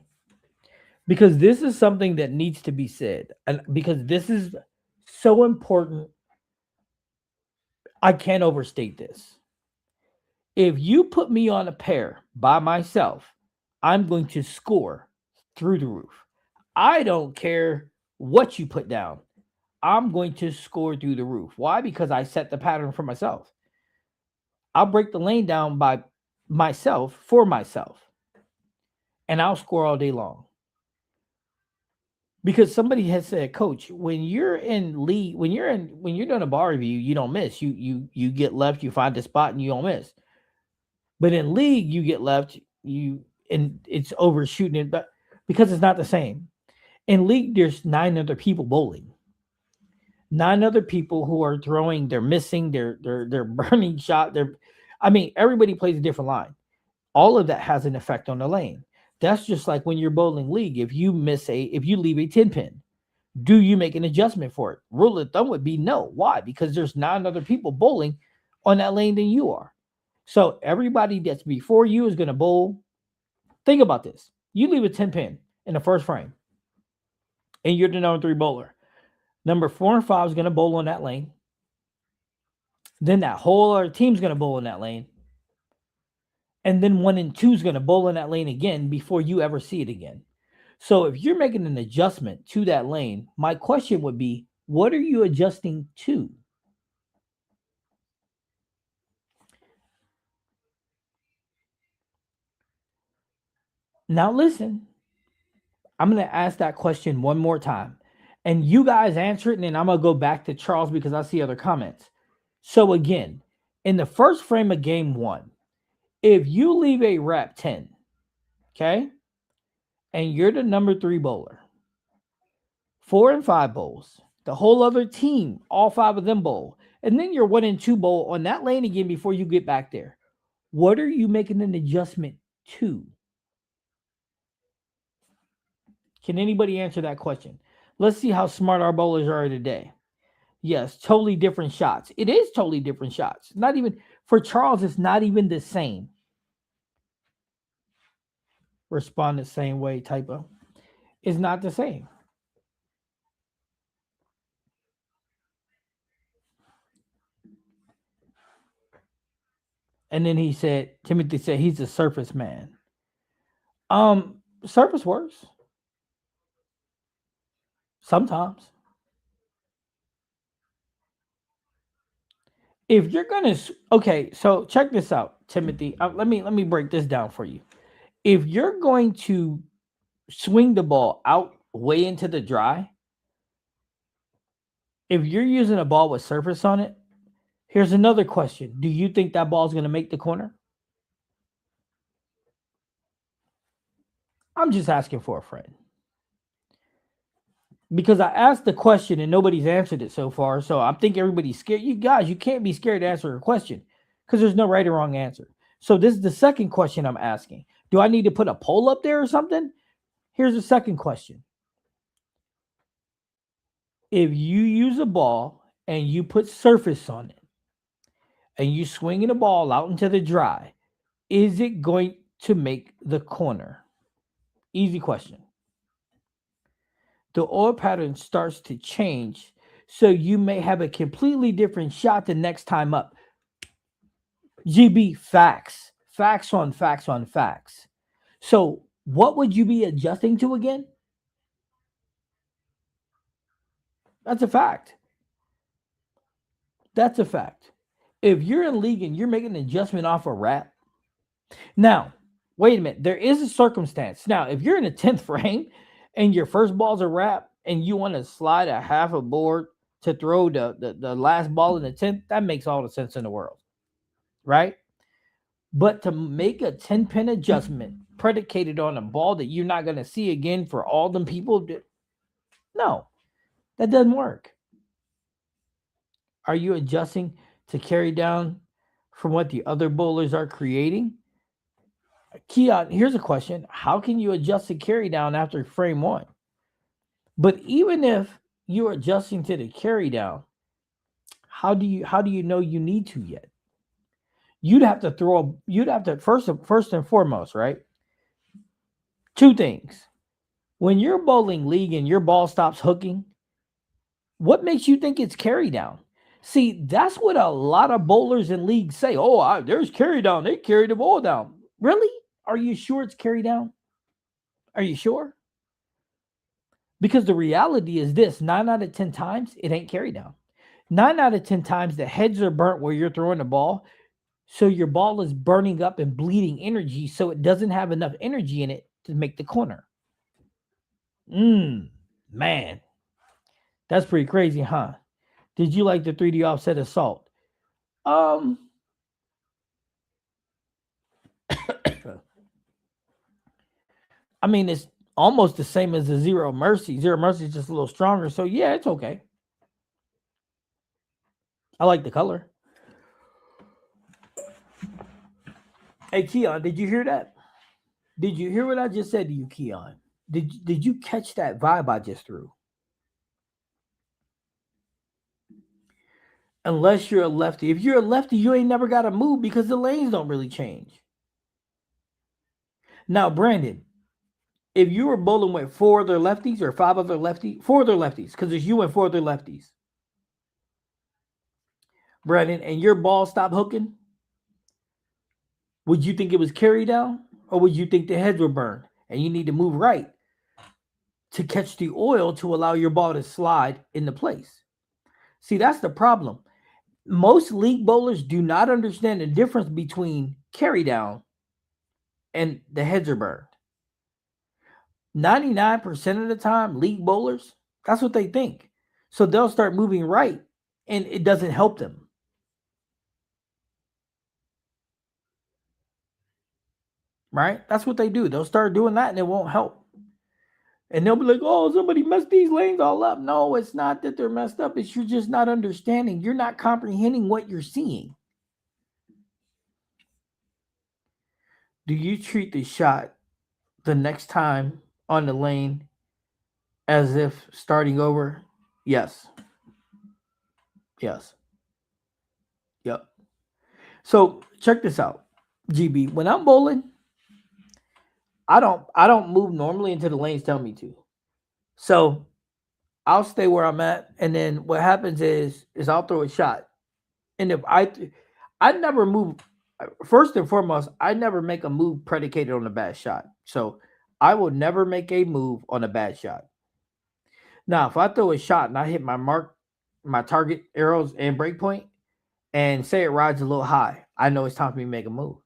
because this is something that needs to be said, and because this is so important, I can't overstate this. If you put me on a pair by myself, I'm going to score through the roof. I don't care what you put down. I'm going to score through the roof. Why? Because I set the pattern for myself. I'll break the lane down by myself for myself, and I'll score all day long. Because somebody has said, Coach, when you're in league, when you're doing a bar review, you don't miss. You get left, you find the spot, and you don't miss. But in league, you get left, and it's overshooting it, but because it's not the same. In league, there's 9 other people bowling. 9 other people who are throwing, they're missing, they're burning shot. Everybody plays a different line. All of that has an effect on the lane. That's just like when you're bowling league. If you leave a 10 pin, do you make an adjustment for it? Rule of thumb would be no. Why? Because there's 9 other people bowling on that lane than you are. So everybody that's before you is going to bowl. Think about this. You leave a 10 pin in the first frame, and you're the number 3 bowler. Number 4 and 5 is going to bowl on that lane. Then that whole other team's going to bowl in that lane. And then 1 and 2 is going to bowl in that lane again before you ever see it again. So if you're making an adjustment to that lane, my question would be, what are you adjusting to? Now listen, I'm going to ask that question one more time. And you guys answer it, and then I'm going to go back to Charles because I see other comments. So again, in the first frame of game 1, if you leave a rep 10, okay, and you're the number 3 bowler, 4 and 5 bowls, the whole other team, all 5 of them bowl, and then you're 1 and 2 bowl on that lane again before you get back there. What are you making an adjustment to? Can anybody answer that question? Let's see how smart our bowlers are today. Yes, totally different shots. It is totally different shots. Not even for Charles, it's not even the same. Respond the same way, typo. It's not the same. And then Timothy said he's a surface man. Surface works. Sometimes. If you're gonna, okay, so check this out, Timothy. Let me break this down for you. If you're going to swing the ball out way into the dry, if you're using a ball with surface on it, here's another question. Do you think that ball is going to make the corner? I'm just asking for a friend. Because I asked the question and nobody's answered it so far. So I think everybody's scared. You guys, you can't be scared to answer a question because there's no right or wrong answer. So this is the second question I'm asking. Do I need to put a poll up there or something? Here's the second question. If you use a ball and you put surface on it and you swinging the ball out into the dry, is it going to make the corner? Easy question. The oil pattern starts to change, so you may have a completely different shot the next time up. GB, facts. Facts on facts on facts. So what would you be adjusting to again? That's a fact. That's a fact. If you're in league and you're making an adjustment off a wrap, now, wait a minute. There is a circumstance. Now, if you're in a 10th frame and your first ball's a wrap and you want to slide a half a board to throw the last ball in the 10th, that makes all the sense in the world, right? But to make a 10 pin adjustment predicated on a ball that you're not going to see again for all them people, no, that doesn't work. Are you adjusting to carry down from what the other bowlers are creating? Keon, here's a question. How can you adjust to carry down after frame one? But even if you're adjusting to the carry down, how do you know you need to yet? You'd have to first and foremost, right? Two things. When you're bowling league and your ball stops hooking, what makes you think it's carry down? See, that's what a lot of bowlers in leagues say. Oh, there's carry down. They carry the ball down. Really? Are you sure it's carry down? Are you sure? Because the reality is this: 9 out of 10 times, it ain't carry down. 9 out of 10 times, the heads are burnt where you're throwing the ball. So your ball is burning up and bleeding energy. So it doesn't have enough energy in it to make the corner. Man, that's pretty crazy, huh? Did you like the 3D offset assault? Um, I mean, it's almost the same as the Zero Mercy. Zero Mercy is just a little stronger. So yeah, it's okay. I like the color. Hey, Keon, did you hear that? Did you hear what I just said to you, Keon? Did you catch that vibe I just threw? Unless you're a lefty. If you're a lefty, you ain't never got to move because the lanes don't really change. Now, Brandon, if you were bowling with four other lefties or five other lefties, four other lefties, because there's you and four other lefties, Brandon, and your ball stopped hooking, would you think it was carry down or would you think the heads were burned and you need to move right to catch the oil to allow your ball to slide into place? See, that's the problem. Most league bowlers do not understand the difference between carry down and the heads are burned. 99% of the time, league bowlers, that's what they think. So they'll start moving right and it doesn't help them. Right? That's what they do. They'll start doing that and it won't help. And they'll be like, oh, somebody messed these lanes all up. No, it's not that they're messed up. It's you're just not understanding. You're not comprehending what you're seeing. Do you treat the shot the next time on the lane as if starting over? Yes. Yes. Yep. So check this out, GB. When I'm bowling, I don't move normally until the lanes tell me to. So I'll stay where I'm at, and then what happens is I'll throw a shot. And if I never move. First and foremost, I never make a move predicated on a bad shot. So I will never make a move on a bad shot. Now, if I throw a shot and I hit my mark, my target arrows and breakpoint, and say it rides a little high, I know it's time for me to make a move.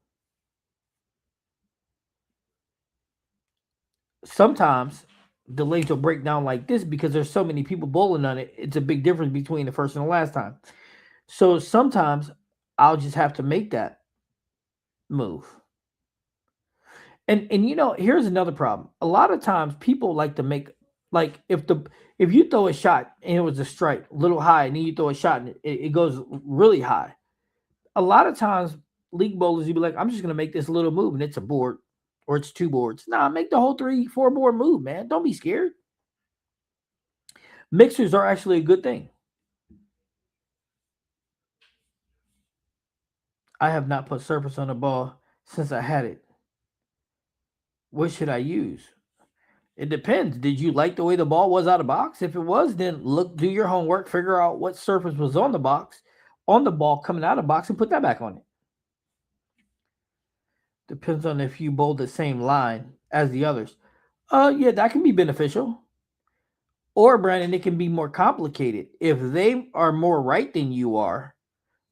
Sometimes the lanes will break down like this because there's so many people bowling on it. It's a big difference between the first and the last time. So sometimes I'll just have to make that move. And here's another problem. A lot of times people like to make, like, if you throw a shot and it was a strike, a little high, and then you throw a shot and it goes really high. A lot of times league bowlers, you be like, I'm just gonna make this little move and it's a board or it's two boards. Nah, make the whole 3, 4 board move, man. Don't be scared. Mixers are actually a good thing. I have not put surface on the ball since I had it. What should I use? It depends. Did you like the way the ball was out of box? If it was, then do your homework, figure out what surface was on the box, on the ball coming out of the box, and put that back on it. Depends on if you bowl the same line as the others. Yeah, that can be beneficial. Or Brandon, it can be more complicated. If they are more right than you are,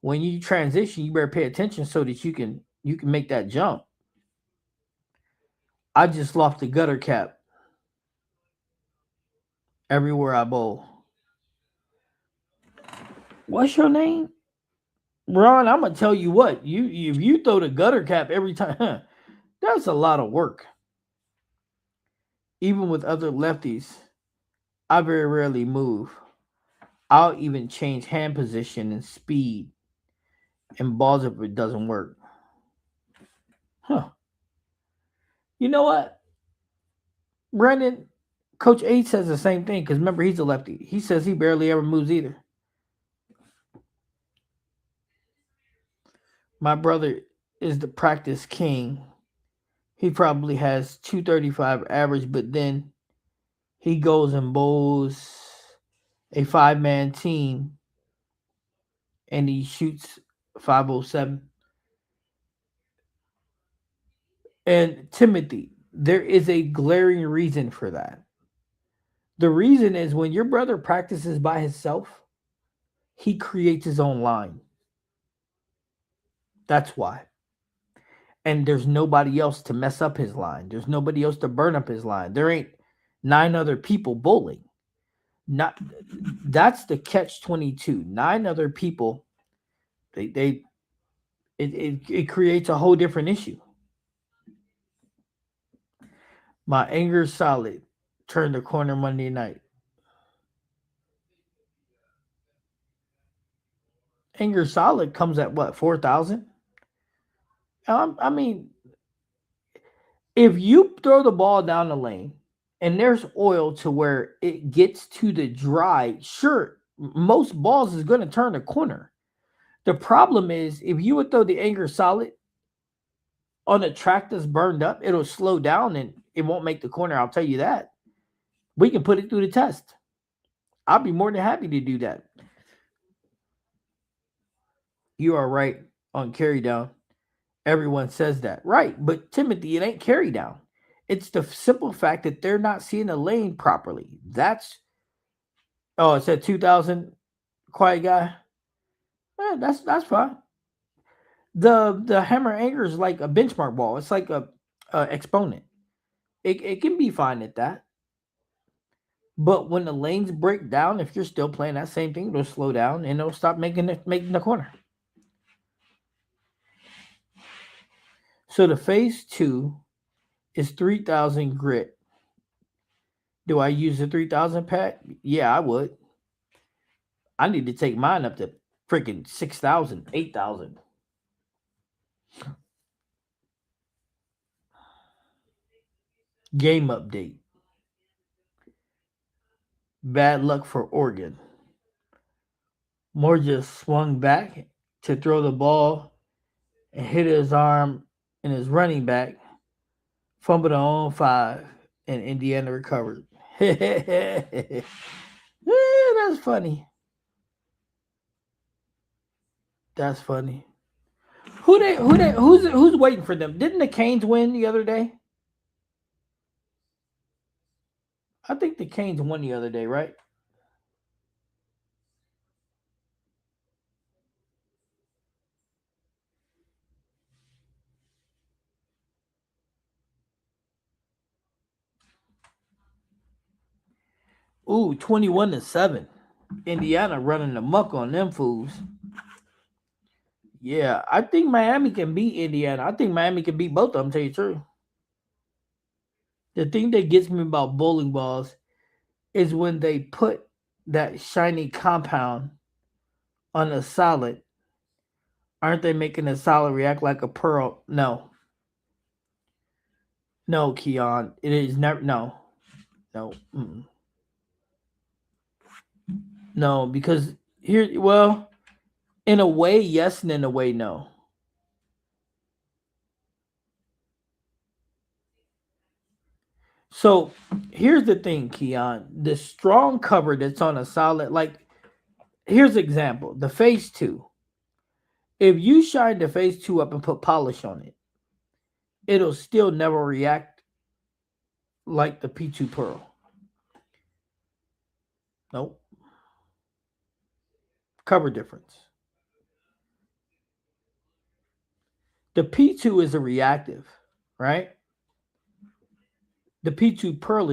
when you transition, you better pay attention so that you can make that jump. I just lost the gutter cap everywhere I bowl. What's your name? Ron, I'm gonna tell you what, if you throw the gutter cap every time, that's a lot of work. Even with other lefties, I very rarely move. I'll even change hand position and speed and balls if it doesn't work. Huh. You know what, Brendan? Coach H says the same thing because remember he's a lefty. He says he barely ever moves either. My brother is the practice king. He probably has 235 average, but then he goes and bowls a 5-man team and he shoots 507. And Timothy, there is a glaring reason for that. The reason is when your brother practices by himself, he creates his own line. That's why. And there's nobody else to mess up his line. There's nobody else to burn up his line. There ain't 9 other people bowling. Not that's the catch 22. 9 other people, they it creates a whole different issue. My anger is solid. Turned the corner Monday night. Anger solid comes at what, 4,000? I mean, if you throw the ball down the lane and there's oil to where it gets to the dry, sure, most balls is going to turn the corner. The problem is if you would throw the anger solid on a track that's burned up, it'll slow down and it won't make the corner. I'll tell you that. We can put it through the test. I'll be more than happy to do that. You are right on carry down. Everyone says that. Right. But Timothy, it ain't carry down. It's the simple fact that they're not seeing the lane properly. That's it said 2,000 quiet guy. That's fine. The hammer anger is like a benchmark ball. It's like a exponent. It can be fine at that. But when the lanes break down, if you're still playing that same thing, it'll slow down and it'll stop making the corner. So the phase 2 is 3,000 grit. Do I use the 3,000 pack? Yeah, I would. I need to take mine up to freaking 6,000, 8,000. Game update. Bad luck for Oregon. Moore just swung back to throw the ball and hit his arm and his running back fumbled on 5 and Indiana recovered. That's funny. That's funny. Who's waiting for them? Didn't the Canes win the other day? I think the Canes won the other day, right? Ooh, 21-7. Indiana running the muck on them fools. Yeah, I think Miami can beat Indiana. I think Miami can beat both of them, tell you the truth. The thing that gets me about bowling balls is when they put that shiny compound on a solid. Aren't they making a solid react like a pearl? No. No, Keon. It is never. No. No. No, because here, well, in a way, yes, and in a way, no. So here's the thing, Keon. The strong cover that's on a solid, like, here's an example. The phase 2. If you shine the phase 2 up and put polish on it, it'll still never react like the P2 Pearl. Nope. Cover difference. The P2 is a reactive, right? The P2 Pearl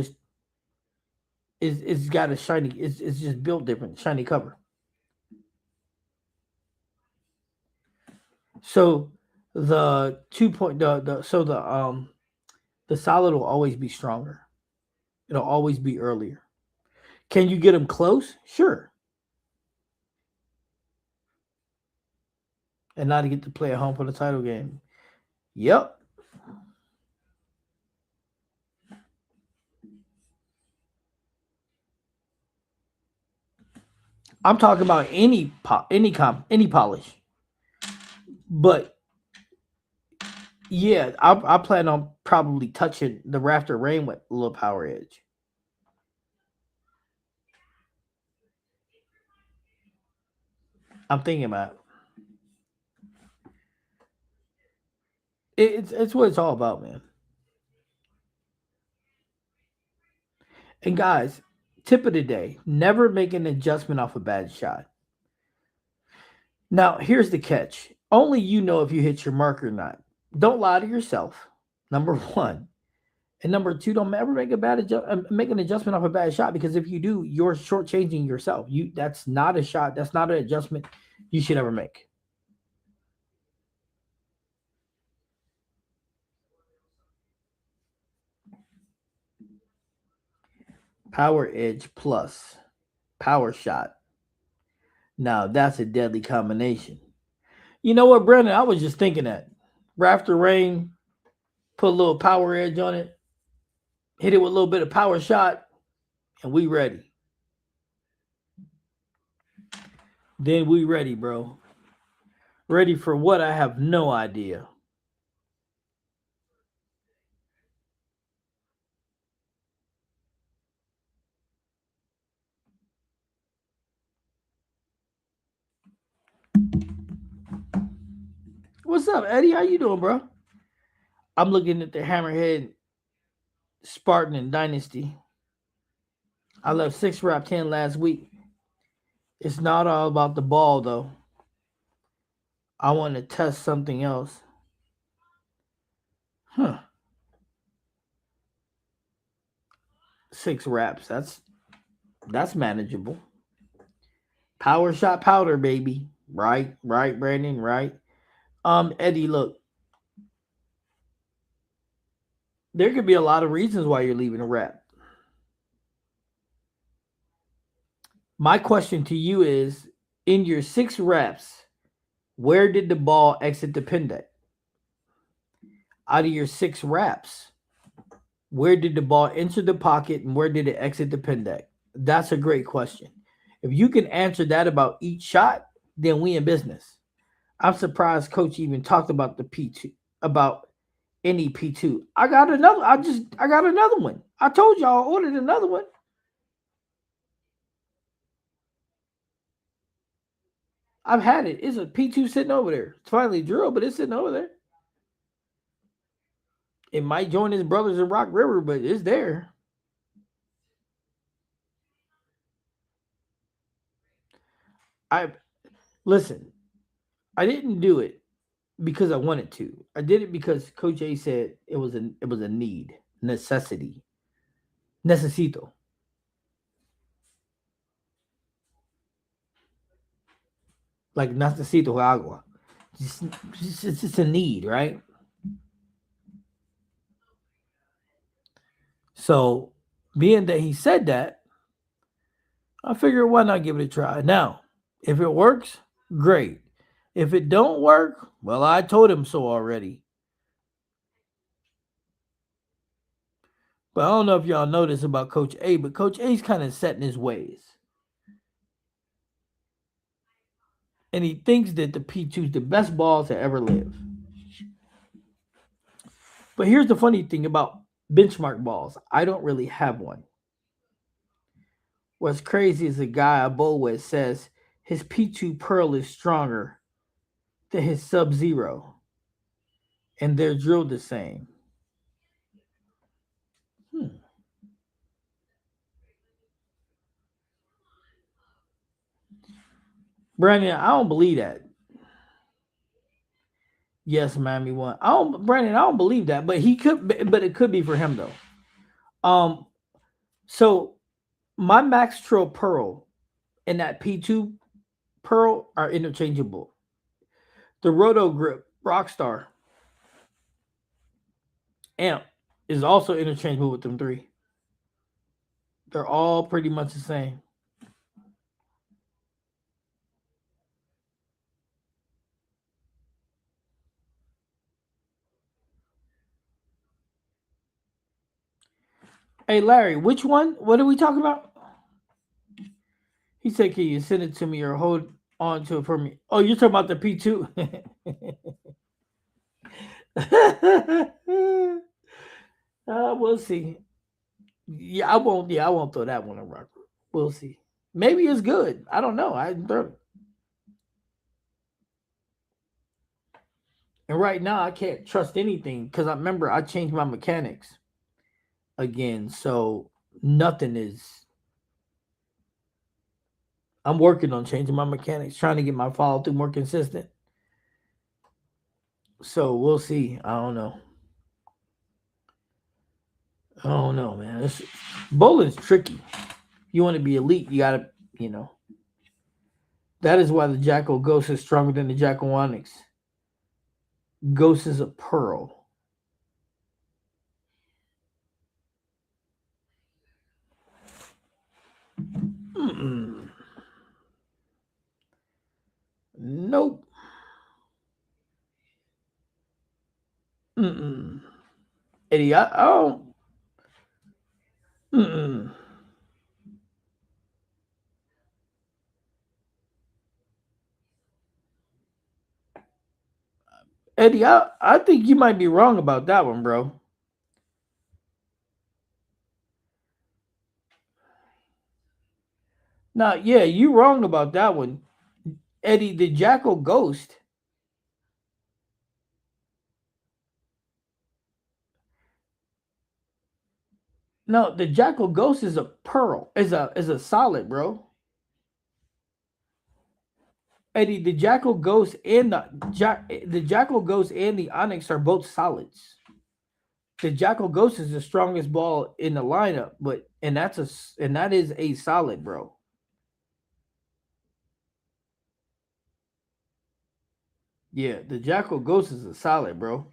is got a shiny, it's just built different, shiny cover. So the 2 point the solid will always be stronger. It'll always be earlier. Can you get them close? Sure. And not to get to play at home for the title game. Yep. I'm talking about any polish. But yeah, I plan on probably touching the Rafter Rain with a little power edge. I'm thinking about it's what it's all about, man. And guys, tip of the day: never make an adjustment off a bad shot. Now, here's the catch: only you know if you hit your mark or not. Don't lie to yourself. Number one, and number two, don't ever make an adjustment off a bad shot because if you do, you're shortchanging yourself. That's not a shot. That's not an adjustment you should ever make. Power edge plus power shot. Now that's a deadly combination. You know what, Brandon? I was just thinking that. Rafter Rain, put a little power edge on it, hit it with a little bit of power shot, and we ready. Then we ready, bro. Ready for what? I have no idea. What's up, Eddie? How you doing, bro? I'm looking at the Hammerhead Spartan and Dynasty. I left 6 rep 10 last week. It's not all about the ball though. I want to test something else. Huh. 6 reps. That's manageable. Power shot powder, baby. Right, Brandon, right. Eddie, look, there could be a lot of reasons why you're leaving a rep. My question to you is in your 6 reps, where did the ball exit the pin deck? Out of your 6 reps, where did the ball enter the pocket and where did it exit the pin deck? That's a great question. If you can answer that about each shot, then we in business. I'm surprised coach even talked about the P2 about any P2. I got another one. I told y'all I ordered another one. I've had it. It's a P2 sitting over there. It's finally drilled, but it's sitting over there. It might join his brothers in Rock River, but it's there. I listen. I didn't do it because I wanted to. I did it because Coach A said it was a need, necessity, necesito. Like necesito agua. Just, it's just a need, right? So, being that he said that, I figured why not give it a try. Now, if it works, great. If it don't work, well, I told him so already. But I don't know if y'all know this about Coach A, but Coach A's kind of set in his ways. And he thinks that the P2 is the best ball to ever live. But here's the funny thing about benchmark balls. I don't really have one. What's crazy is a guy I bowl with says his P2 Pearl is stronger than his Sub Zero, and they're drilled the same. Hmm. Brandon, I don't believe that. Yes, Miami won. Brandon. I don't believe that, but but it could be for him though. Um, so my Max Trill Pearl and that P2 Pearl are interchangeable. The Roto Grip Rockstar Amp is also interchangeable with them three. They're all pretty much the same. Hey Larry, which one? What are we talking about? He said, "Can you send it to me or hold on to it for me?" Oh, you're talking about the P2. We'll see. Yeah, I won't. Yeah, I won't throw that one on rock. We'll see. Maybe it's good. I don't know. I didn't throw it. And right now, I can't trust anything because I remember I changed my mechanics again. So nothing is. I'm working on changing my mechanics, trying to get my follow through more consistent. So we'll see. I don't know. I don't know, man. Bowling's tricky. You want to be elite, you gotta, you know. That is why the Jackal Ghost is stronger than the Jackal Onyx. Ghost is a pearl. Mm-mm. Nope. Mm-mm. Eddie, I don't. Mm-mm. Eddie, I think you might be wrong about that one, bro. Now, yeah, you wrong about that one. Eddie, the Jackal Ghost. No, the Jackal Ghost is a pearl. Is a solid, bro. Eddie, the Jackal Ghost and the Jackal Ghost and the Onyx are both solids. The Jackal Ghost is the strongest ball in the lineup, but and that is a solid, bro. Yeah, the Jackal Ghost is a solid, bro.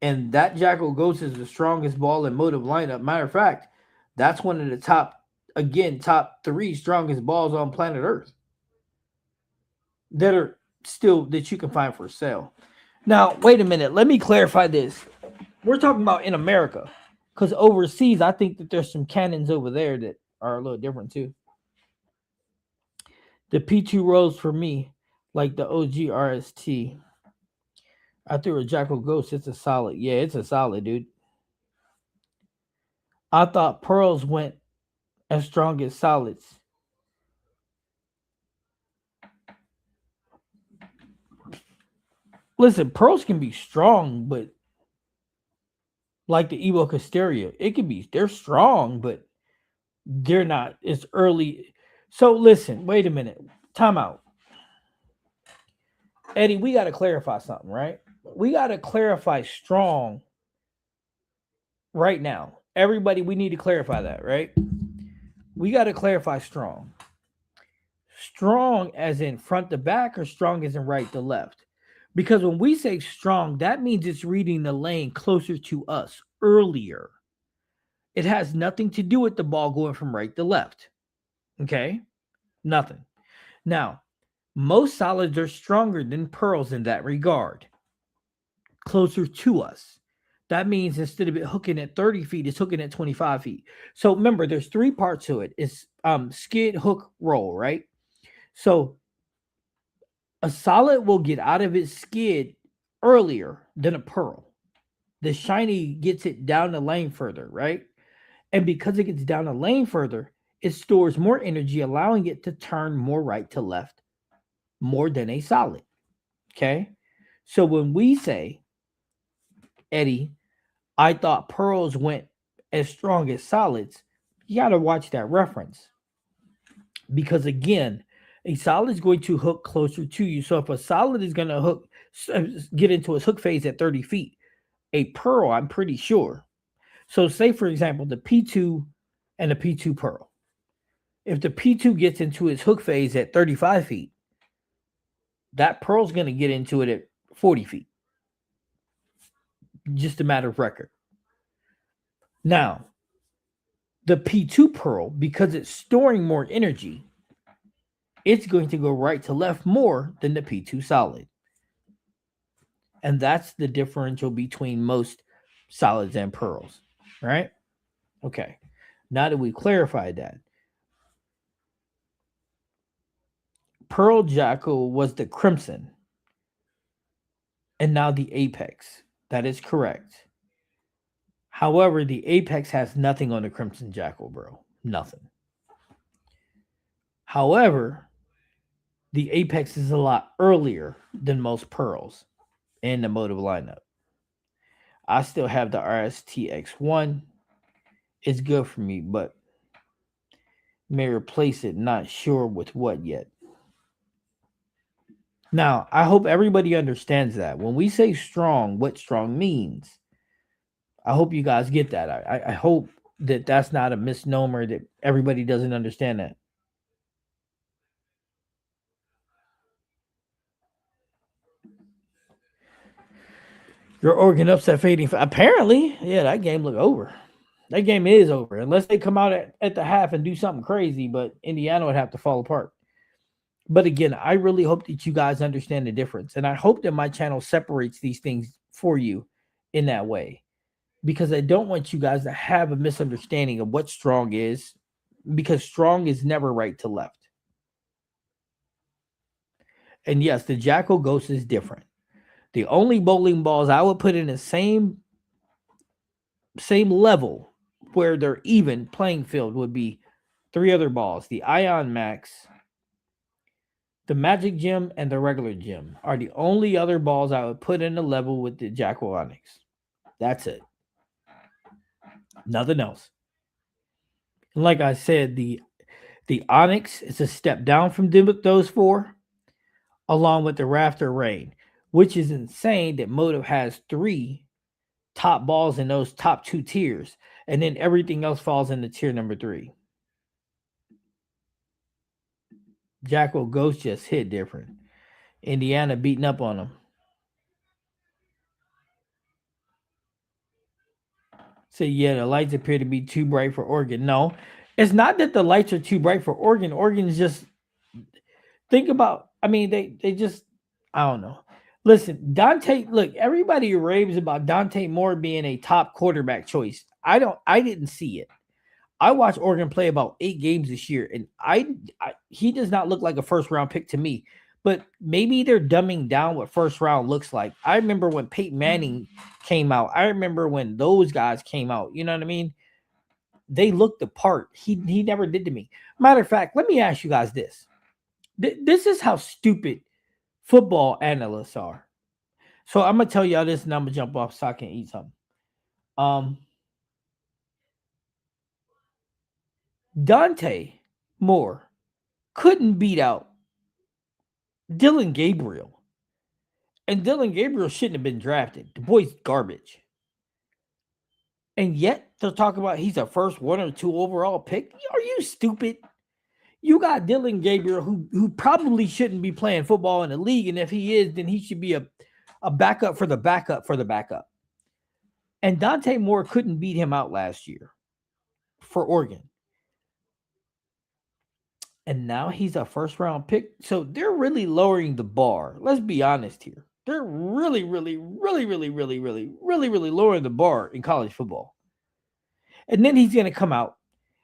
And that Jackal Ghost is the strongest ball in motive lineup. Matter of fact, that's one of the top three strongest balls on planet Earth that are still that you can find for sale. Now, wait a minute. Let me clarify this. We're talking about in America, because overseas, I think that there's some cannons over there that are a little different too. The P2 Rose for me, like the OG RST. I threw a Jackal Ghost. It's a solid. Yeah, it's a solid, dude. I thought Pearls went as strong as solids. Listen, Pearls can be strong, but like the Evo Casteria, they're strong, but they're not. It's early. So listen, wait a minute. Time out. Eddie, we got to clarify something, right? We got to clarify strong right now. Everybody, we need to clarify that, right? We got to clarify strong. Strong as in front to back or strong as in right to left? Because when we say strong, that means it's reading the lane closer to us earlier. It has nothing to do with the ball going from right to left. Okay? Nothing. Now, most solids are stronger than pearls in that regard, closer to us. That means instead of it hooking at 30 feet, it's hooking at 25 feet. So remember, there's three parts to it. It's skid, hook, roll, right? So a solid will get out of its skid earlier than a pearl. The shiny gets it down the lane further, right? And because it gets down the lane further, it stores more energy, allowing it to turn more right to left, more than a solid. Okay. So when we say, Eddie, I thought pearls went as strong as solids, you got to watch that reference. Because again, a solid is going to hook closer to you. So if a solid is going to get into its hook phase at 30 feet, a pearl, I'm pretty sure. So say, for example, the P2 and the P2 pearl. If the P2 gets into its hook phase at 35 feet, That Pearl's going to get into it at 40 feet. Just a matter of record. Now, the P2 Pearl, because it's storing more energy, it's going to go right to left more than the P2 solid. And that's the differential between most solids and pearls, right? Okay. Now that we clarified that, Pearl Jackal was the crimson and now the apex. That is correct. However, the apex has nothing on the crimson jackal, bro. Nothing. However, the apex is a lot earlier than most pearls in the motive lineup. I still have the RSTX1. It's good for me, but may replace it, not sure with what yet. Now, I hope everybody understands that. When we say strong, what strong means, I hope you guys get that. I hope that that's not a misnomer, that everybody doesn't understand that. Your organ upset fading. Apparently, yeah, that game look over. That game is over. Unless they come out at the half and do something crazy, but Indiana would have to fall apart. But again, I really hope that you guys understand the difference. And I hope that my channel separates these things for you in that way. Because I don't want you guys to have a misunderstanding of what strong is. Because strong is never right to left. And yes, the Jackal Ghost is different. The only bowling balls I would put in the same level where they're even playing field would be 3 other balls. The Ion Max, the Magic Gem, and the regular gem are the only other balls I would put in the level with the Jackal Onyx. That's it. Nothing else. And like I said, the Onyx is a step down from those 4, along with the Rafter Rain, which is insane that Motive has 3 top balls in those top 2 tiers, and then everything else falls into tier number 3. Jackal Ghost just hit different. Indiana beating up on them. So yeah, the lights appear to be too bright for Oregon. No, it's not that the lights are too bright for Oregon. Oregon's just, think about, I mean, they just, I don't know. Listen, Dante, look, everybody raves about Dante Moore being a top quarterback choice. I didn't see it. I watched Oregon play about 8 games this year, and he does not look like a first round pick to me. But maybe they're dumbing down what first round looks like. I remember when Peyton Manning came out. I remember when those guys came out. You know what I mean? They looked the part. He never did to me. Matter of fact, let me ask you guys this. This is how stupid football analysts are. So I'm gonna tell y'all this, and I'm gonna jump off so I can eat something. Dante Moore couldn't beat out Dylan Gabriel. And Dylan Gabriel shouldn't have been drafted. The boy's garbage. And yet they're talking about he's a first 1 or 2 overall pick. Are you stupid? You got Dylan Gabriel who probably shouldn't be playing football in the league. And if he is, then he should be a backup for the backup for the backup. And Dante Moore couldn't beat him out last year for Oregon. And now he's a first round pick. So they're really lowering the bar. Let's be honest here. They're really lowering the bar in college football. And then he's going to come out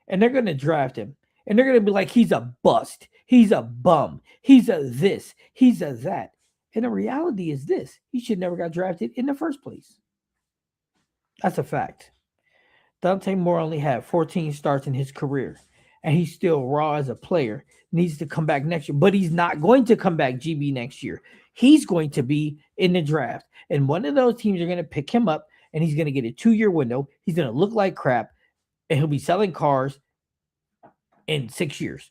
and they're going to draft him. And they're going to be like, he's a bust. He's a bum. He's a this. He's a that. And the reality is this. He should never got drafted in the first place. That's a fact. Dante Moore only had 14 starts in his career. And he's still raw as a player. Needs to come back next year. But he's not going to come back GB next year. He's going to be in the draft. And one of those teams are going to pick him up. And he's going to get a 2-year window. He's going to look like crap. And he'll be selling cars in 6 years.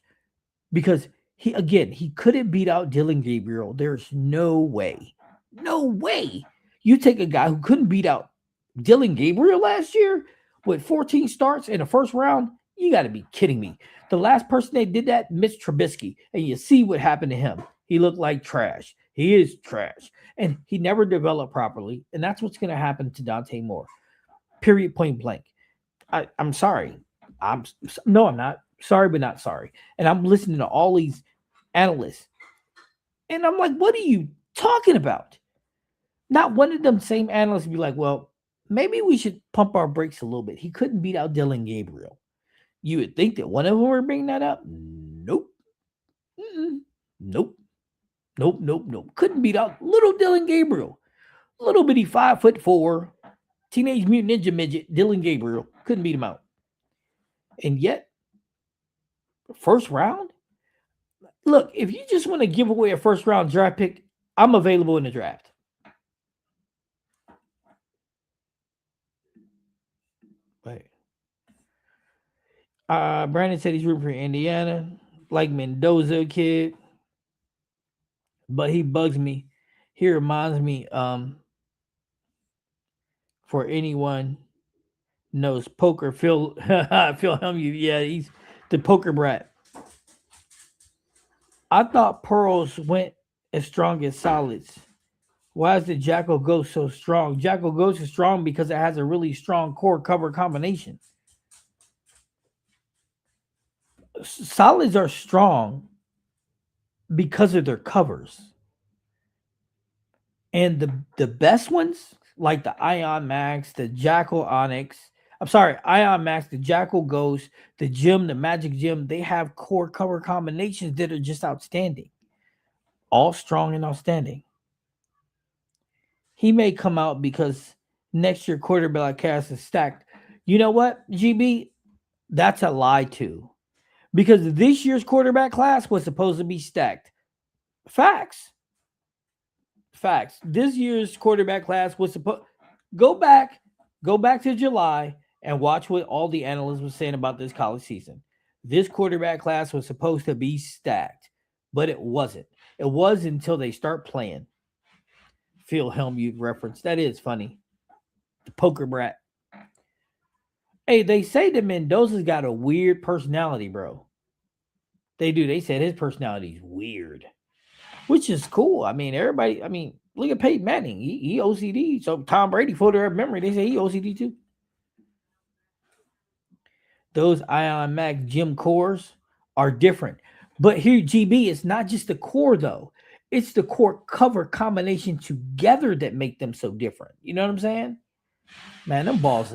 Because he couldn't beat out Dylan Gabriel. There's no way. No way. You take a guy who couldn't beat out Dylan Gabriel last year with 14 starts in the first round. You got to be kidding me. The last person they did that, Mitch Trubisky. And you see what happened to him. He looked like trash. He is trash. And he never developed properly. And that's what's going to happen to Dante Moore. Period, point blank. I'm sorry. No, I'm not. Sorry, but not sorry. And I'm listening to all these analysts. And I'm like, what are you talking about? Not one of them same analysts be like, well, maybe we should pump our brakes a little bit. He couldn't beat out Dylan Gabriel. You would think that one of them were bringing that up. Nope. Mm-mm. Nope. Nope. Couldn't beat out little Dylan Gabriel. Little bitty 5'4" Teenage Mutant Ninja midget Dylan Gabriel. Couldn't beat him out. And yet, first round? Look, if you just want to give away a first round draft pick, I'm available in the draft. Wait. Brandon said he's rooting for Indiana, like Mendoza kid, but he bugs me. He reminds me, for anyone knows poker, Phil Hellmuth, yeah, he's the poker brat. I thought pearls went as strong as solids. Why is the Jackal Ghost so strong? Jackal Ghost is strong because it has a really strong core cover combination. Solids are strong because of their covers. And the best ones, like the Ion Max, the Jackal Onyx, Ion Max, the Jackal Ghost, the Gem, the Magic Gem, they have core cover combinations that are just outstanding. All strong and outstanding. He may come out because next year quarterback cast is stacked. You know what, GB? That's a lie too. Because this year's quarterback class was supposed to be stacked. Facts. This year's quarterback class was supposed go back to July and watch what all the analysts were saying about this college season. This quarterback class was supposed to be stacked, but it wasn't. It was until they start playing. Phil Hellmuth reference. That is funny. The poker brat. Hey, they say that Mendoza's got a weird personality, bro. They do. They said his personality is weird, which is cool. I mean, everybody. I mean, look at Peyton Manning. He OCD. So Tom Brady, for their memory, they say he OCD too. Those Ion Max Gym cores are different. But here, GB, it's not just the core though. It's the core cover combination together that make them so different. You know what I'm saying? Man, them balls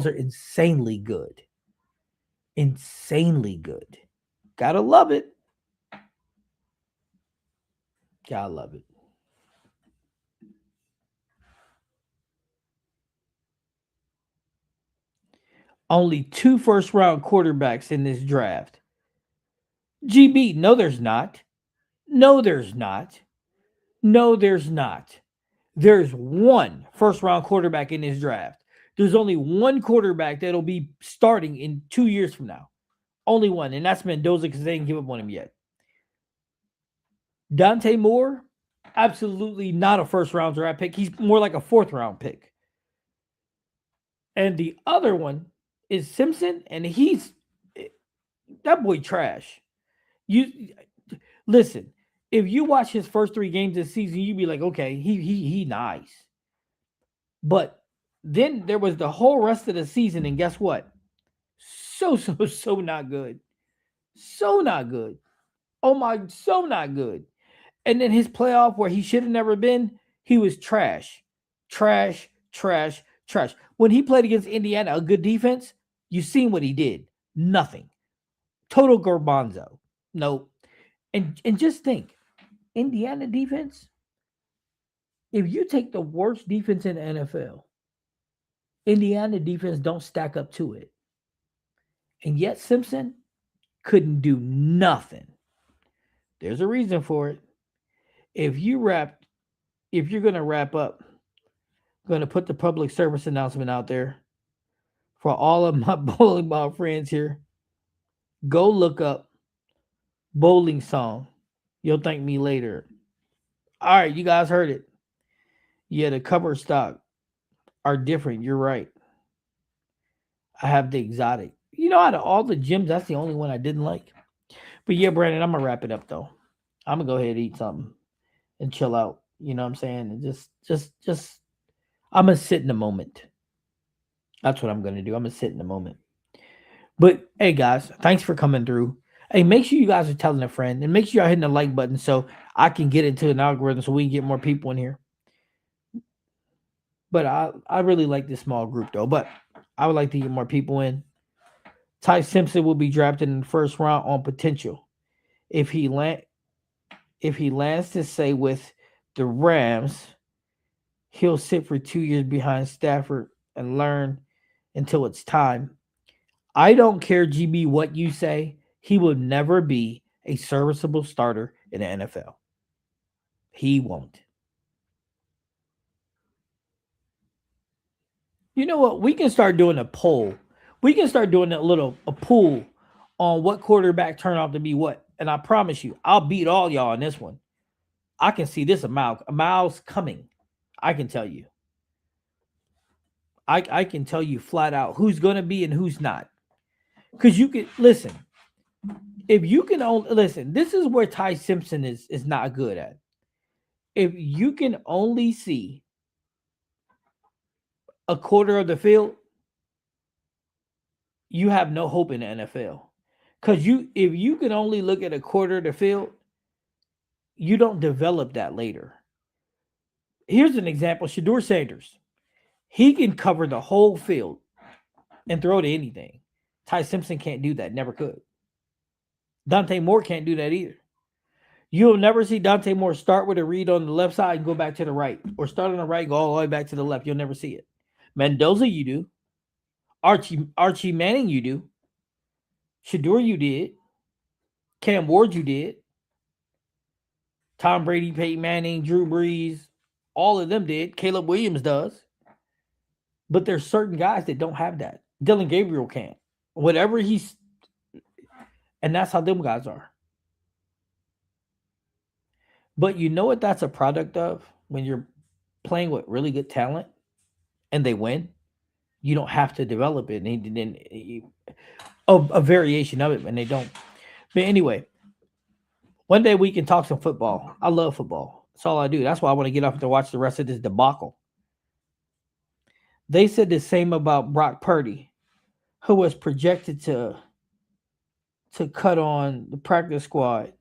are insanely good. Insanely good. Gotta love it. Gotta love it. Only 2 first round quarterbacks in this draft. GB, no, there's not. No, there's not. No, there's not. There's one first round quarterback in this draft. There's only one quarterback that'll be starting in 2 years from now. Only one, and that's Mendoza because they didn't give up on him yet. Dante Moore, absolutely not a first round draft pick. He's more like a fourth round pick. And the other one is Simpson, and that boy trash. You listen, if you watch his first 3 games this season, you'd be like, okay, he nice. But then there was the whole rest of the season, and guess what? So not good. So not good. Oh my, so not good. And then his playoff where he should have never been, he was trash. Trash. When he played against Indiana, a good defense, you seen what he did. Nothing. Total garbanzo. Nope. And just think, Indiana defense, if you take the worst defense in the NFL, Indiana defense don't stack up to it. And yet Simpson couldn't do nothing. There's a reason for it. If you're going to wrap up, I'm going to put the public service announcement out there for all of my bowling ball friends here. Go look up bowling song. You'll thank me later. All right, you guys heard it. Yeah, the cover stock are different. You're right. I have the exotic. You know, out of all the gyms, that's the only one I didn't like. But yeah, Brandon, I'm going to wrap it up though. I'm gonna go ahead and eat something and chill out. You know what I'm saying? And just I'm gonna sit in the moment. That's what I'm gonna do. I'm gonna sit in the moment. But hey, guys, thanks for coming through. Hey, make sure you guys are telling a friend and make sure y'all hitting the like button so I can get into an algorithm so we can get more people in here. But I really like this small group though. But I would like to get more people in. Ty Simpson will be drafted in the first round on potential. If he land if he lands to say with the Rams, he'll sit for 2 years behind Stafford and learn until it's time. I don't care, GB, what you say. He will never be a serviceable starter in the NFL. He won't. You know what? We can start doing a poll. We can start doing a pool on what quarterback turned out to be what. And I promise you, I'll beat all y'all on this one. I can see this a miles coming. I can tell you. I can tell you flat out who's going to be and who's not. Because you can listen. If you can only listen, this is where Ty Simpson is not good at. If you can only see a quarter of the field, you have no hope in the NFL. Because if you can only look at a quarter of the field, you don't develop that later. Here's an example: Shador Sanders. He can cover the whole field and throw to anything. Ty Simpson can't do that. Never could. Dante Moore can't do that either. You'll never see Dante Moore start with a read on the left side and go back to the right, or start on the right, go all the way back to the left. You'll never see it. Mendoza, you do. Archie Manning, you do. Shador, you did. Cam Ward, you did. Tom Brady, Peyton Manning, Drew Brees, all of them did. Caleb Williams does. But there's certain guys that don't have that. Dylan Gabriel can't. Whatever he's, and that's how them guys are. But you know what that's a product of when you're playing with really good talent and they win? You don't have to develop it. And then a variation of it when they don't. But anyway, one day we can talk some football. I love football. That's all I do. That's why I want to get up to watch the rest of this debacle. They said the same about Brock Purdy, who was projected to cut on the practice squad.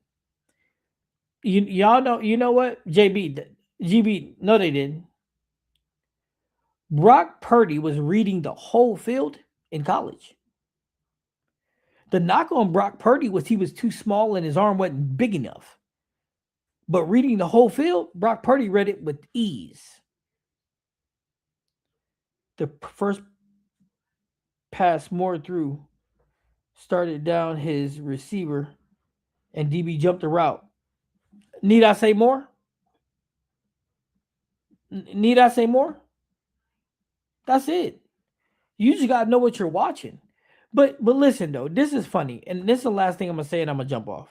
Y'all know, you know what? GB, no, they didn't. Brock Purdy was reading the whole field in college. The knock on Brock Purdy was he was too small and his arm wasn't big enough. But reading the whole field, Brock Purdy read it with ease. The first pass Moore threw started down his receiver and DB jumped the route. Need I say more? Need I say more? That's it. You just gotta know what you're watching. But listen though, this is funny, and this is the last thing I'm gonna say, and I'm gonna jump off.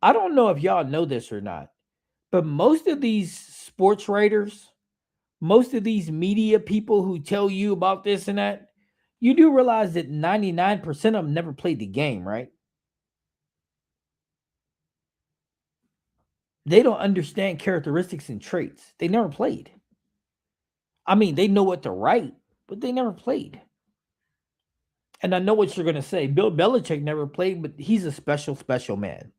I don't know if y'all know this or not, but most of these sports writers, most of these media people who tell you about this and that, you do realize that 99% of them never played the game, right? They don't understand characteristics and traits. They never played. I mean, they know what to write, but they never played. And I know what you're going to say. Bill Belichick never played, but he's a special, special man.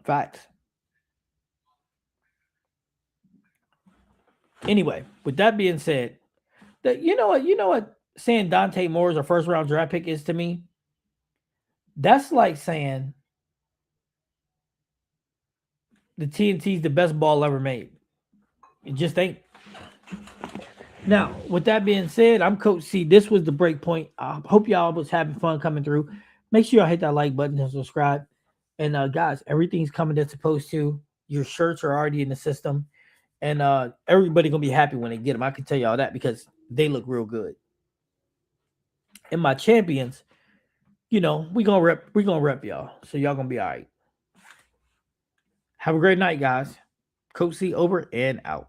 Facts. Anyway, with that being said, that you know what saying Dante Moore is a first round draft pick is to me? That's like saying the TNT is the best ball ever made. It just ain't. Now, with that being said, I'm Coach C. This was the Breakpoint. I hope y'all was having fun coming through. Make sure y'all hit that like button and subscribe. And guys, everything's coming that's supposed to. Your shirts are already in the system. And everybody gonna be happy when they get them. I can tell y'all that because they look real good. And my champions, we gonna rep y'all. So y'all gonna be all right. Have a great night, guys. Coach C over and out.